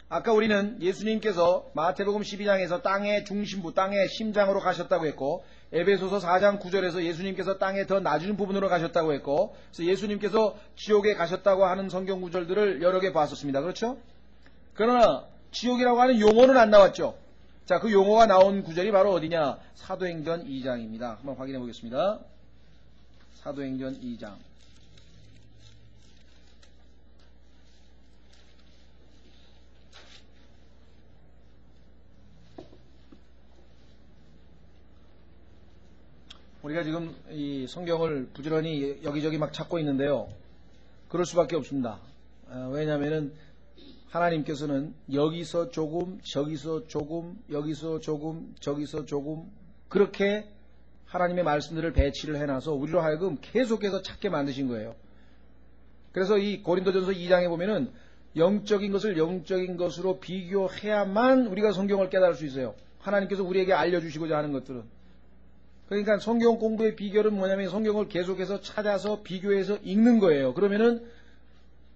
아까 우리는 예수님께서 마태복음 12장에서 땅의 중심부, 땅의 심장으로 가셨다고 했고, 에베소서 4장 9절에서 예수님께서 땅의 더 낮은 부분으로 가셨다고 했고, 그래서 예수님께서 지옥에 가셨다고 하는 성경 구절들을 여러 개 봤었습니다. 그렇죠? 그러나 지옥이라고 하는 용어는 안 나왔죠. 자, 그 용어가 나온 구절이 바로 어디냐? 사도행전 2장입니다. 한번 확인해 보겠습니다. 사도행전 2장. 우리가 지금 이 성경을 부지런히 여기저기 막 찾고 있는데요. 그럴 수밖에 없습니다. 왜냐하면은 하나님께서는 여기서 조금, 저기서 조금, 여기서 조금, 저기서 조금, 그렇게 하나님의 말씀들을 배치를 해놔서 우리로 하여금 계속해서 찾게 만드신 거예요. 그래서 이 고린도전서 2장에 보면은 영적인 것을 영적인 것으로 비교해야만 우리가 성경을 깨달을 수 있어요. 하나님께서 우리에게 알려주시고자 하는 것들은. 그러니까 성경 공부의 비결은 뭐냐면 성경을 계속해서 찾아서 비교해서 읽는 거예요. 그러면은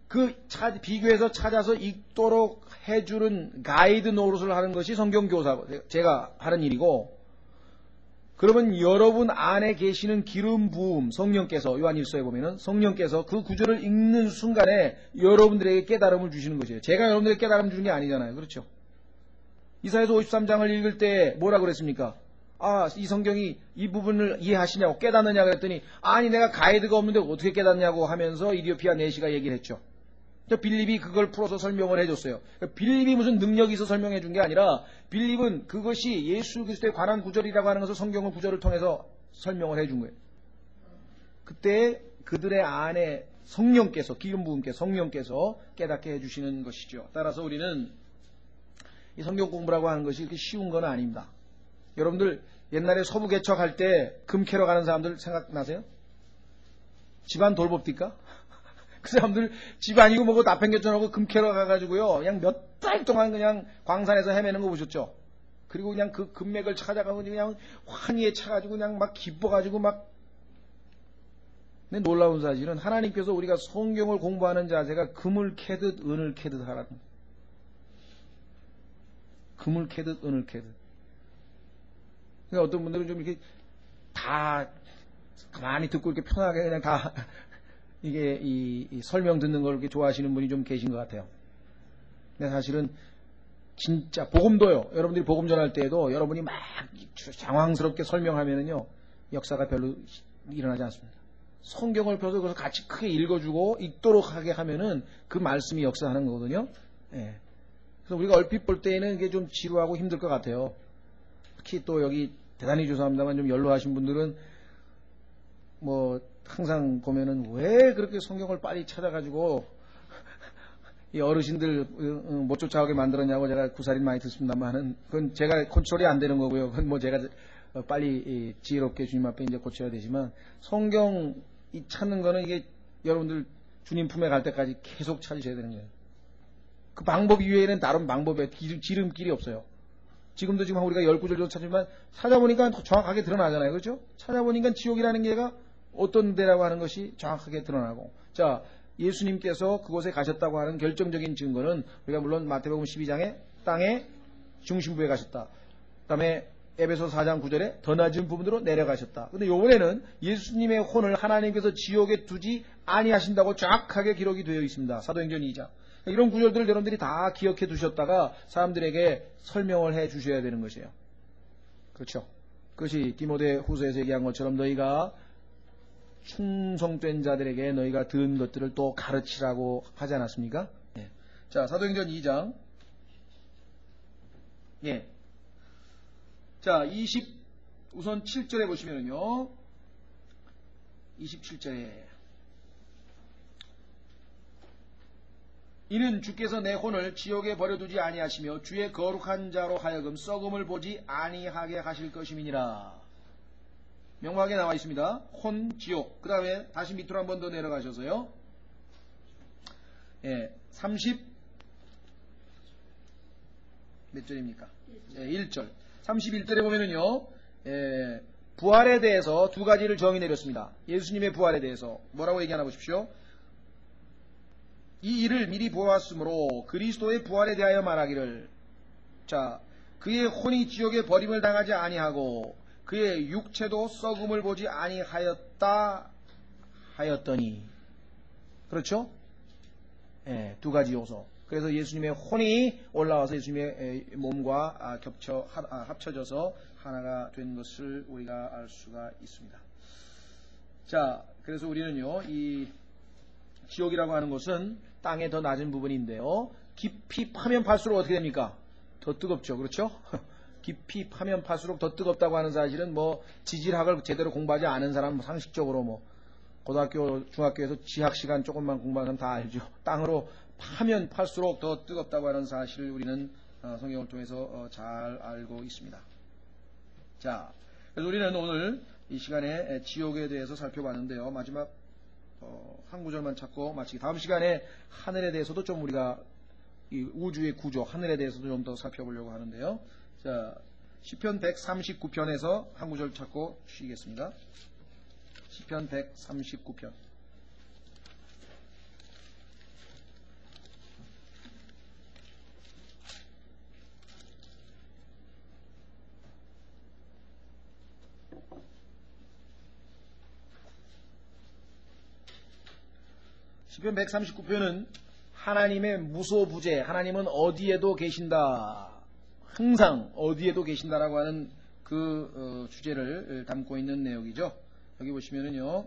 그 비교해서 찾아서 읽도록 해주는 가이드 노릇을 하는 것이 성경교사, 제가 하는 일이고, 그러면 여러분 안에 계시는 기름 부음, 성령께서, 요한일서에 보면은 성령께서 그 구절을 읽는 순간에 여러분들에게 깨달음을 주시는 것이에요. 제가 여러분들에게 깨달음 주는 게 아니잖아요. 그렇죠? 이사야서 53장을 읽을 때 뭐라 그랬습니까? 아, 이 성경이 이 부분을 이해하시냐고, 깨닫느냐 그랬더니, 아니 내가 가이드가 없는데 어떻게 깨닫냐고 하면서 이디오피아 내시가 얘기를 했죠. 빌립이 그걸 풀어서 설명을 해줬어요. 빌립이 무슨 능력이 있어 설명해 준 게 아니라, 빌립은 그것이 예수 그리스도에 관한 구절이라고 하는 것을 성경의 구절을 통해서 설명을 해준 거예요. 그때 그들의 안에 성령께서, 기름 부음께서, 성령께서 깨닫게 해주시는 것이죠. 따라서 우리는 이 성경 공부라고 하는 것이 그렇게 쉬운 건 아닙니다. 여러분들 옛날에 서부 개척할 때 금 캐러 가는 사람들 생각나세요? 집안 돌봅니까? 그 사람들 집 아니고 뭐고 다 팽개쳐놓고 금 캐러 가가지고요, 그냥 몇 달 동안 그냥 광산에서 헤매는 거 보셨죠? 그리고 그냥 그 금맥을 찾아가고 그냥 환희에 차가지고 그냥 막 기뻐가지고 막. 근데 놀라운 사실은 하나님께서 우리가 성경을 공부하는 자세가 금을 캐듯 은을 캐듯 하라는. 금을 캐듯 은을 캐듯. 그러니까 어떤 분들은 좀 이렇게 다 가만히 듣고 이렇게 편하게 그냥 다 이게 이 설명 듣는 걸 이렇게 좋아하시는 분이 좀 계신 것 같아요. 근데 사실은 진짜 복음도요. 여러분들이 복음 전할 때에도 여러분이 막 장황스럽게 설명하면은요, 역사가 별로 일어나지 않습니다. 성경을 펴서 그래서 같이 크게 읽어주고 읽도록 하게 하면은 그 말씀이 역사하는 거거든요. 예. 그래서 우리가 얼핏 볼 때에는 이게 좀 지루하고 힘들 것 같아요. 특히 또 여기 대단히 죄송합니다만 좀 연로하신 분들은 뭐 항상 보면은 왜 그렇게 성경을 빨리 찾아가지고 이 어르신들 못 쫓아오게 만들었냐고 제가 구사린 많이 듣습니다만은 그건 제가 컨트롤이 안 되는 거고요. 그건 뭐 제가 빨리 지혜롭게 주님 앞에 이제 고쳐야 되지만 성경 이 찾는 거는 이게 여러분들 주님 품에 갈 때까지 계속 찾으셔야 되는 거예요. 그 방법 이외에는 다른 방법에 지름길이 없어요. 지금도 지금 우리가 10구절 정도 찾지만 찾아보니까 정확하게 드러나잖아요. 그렇죠? 찾아보니까 지옥이라는 게가 어떤 데라고 하는 것이 정확하게 드러나고. 자, 예수님께서 그곳에 가셨다고 하는 결정적인 증거는 우리가 물론 마태복음 12장에 땅의 중심부에 가셨다. 그 다음에 에베소 4장 9절에 더 낮은 부분으로 내려가셨다. 근데 요번에는 예수님의 혼을 하나님께서 지옥에 두지 아니하신다고 정확하게 기록이 되어 있습니다. 사도행전 2장. 이런 구절들을 여러분들이 다 기억해 두셨다가 사람들에게 설명을 해 주셔야 되는 것이에요. 그렇죠? 그것이 디모데 후서에서 얘기한 것처럼 너희가 충성된 자들에게 너희가 들은 것들을 또 가르치라고 하지 않았습니까? 예. 자, 사도행전 2장. 예. 자, 우선 7절에 보시면요. 27절에. 이는 주께서 내 혼을 지옥에 버려두지 아니하시며 주의 거룩한 자로 하여금 썩음을 보지 아니하게 하실 것임이니라. 명확하게 나와 있습니다. 혼, 지옥. 그 다음에 다시 밑으로 한 번 더 내려가셔서요. 예, 몇 절입니까? 예, 1절. 31절에 보면은요, 부활에 대해서 두 가지를 정의 내렸습니다. 예수님의 부활에 대해서 뭐라고 얘기하나 보십시오. 이 일을 미리 보았으므로 그리스도의 부활에 대하여 말하기를, 자, 그의 혼이 지옥에 버림을 당하지 아니하고 그의 육체도 썩음을 보지 아니하였다 하였더니. 그렇죠? 예, 두 가지 요소. 그래서 예수님의 혼이 올라와서 예수님의 몸과 합쳐져서 하나가 된 것을 우리가 알 수가 있습니다. 자, 그래서 우리는요, 이 지옥이라고 하는 것은 땅의 더 낮은 부분인데요, 깊이 파면 팔수록 어떻게 됩니까? 더 뜨겁죠. 그렇죠? 깊이 파면 팔수록 더 뜨겁다고 하는 사실은 뭐 지질학을 제대로 공부하지 않은 사람 상식적으로 뭐 고등학교, 중학교에서 지학 시간 조금만 공부하는 사람 다 알죠. 땅으로 파면 팔수록 더 뜨겁다고 하는 사실을 우리는 성경을 통해서 잘 알고 있습니다. 자, 그래서 우리는 오늘 이 시간에 지옥에 대해서 살펴봤는데요. 마지막 한 구절만 찾고 마치기. 다음 시간에 하늘에 대해서도 좀 우리가 이 우주의 구조, 하늘에 대해서도 좀 더 살펴보려고 하는데요. 자, 시편 139편에서 한 구절 찾고 쉬겠습니다. 시편 139편. 시편 139편은 하나님의 무소부재, 하나님은 어디에도 계신다, 항상 어디에도 계신다라고 하는 그 주제를 담고 있는 내용이죠. 여기 보시면은요,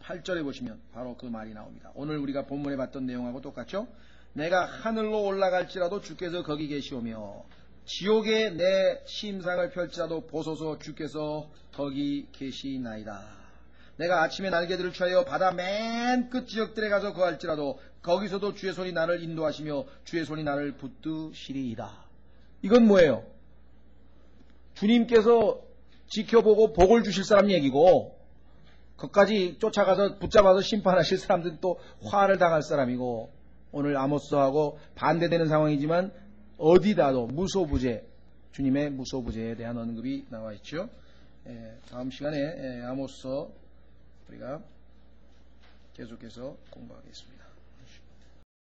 8절에 보시면 바로 그 말이 나옵니다. 오늘 우리가 본문에 봤던 내용하고 똑같죠? 내가 하늘로 올라갈지라도 주께서 거기 계시오며 지옥에 내 심상을 펼지라도 보소서 주께서 거기 계시나이다. 내가 아침에 날개들을 취하여 바다 맨 끝 지역들에 가서 거할지라도 거기서도 주의 손이 나를 인도하시며 주의 손이 나를 붙드시리이다. 이건 뭐예요? 주님께서 지켜보고 복을 주실 사람 얘기고, 거기까지 쫓아가서 붙잡아서 심판하실 사람들은 또 화를 당할 사람이고, 오늘 아모스하고 반대되는 상황이지만 어디다도 무소부재, 주님의 무소부재에 대한 언급이 나와 있죠. 다음 시간에 아모스 우리가 계속해서 공부하겠습니다.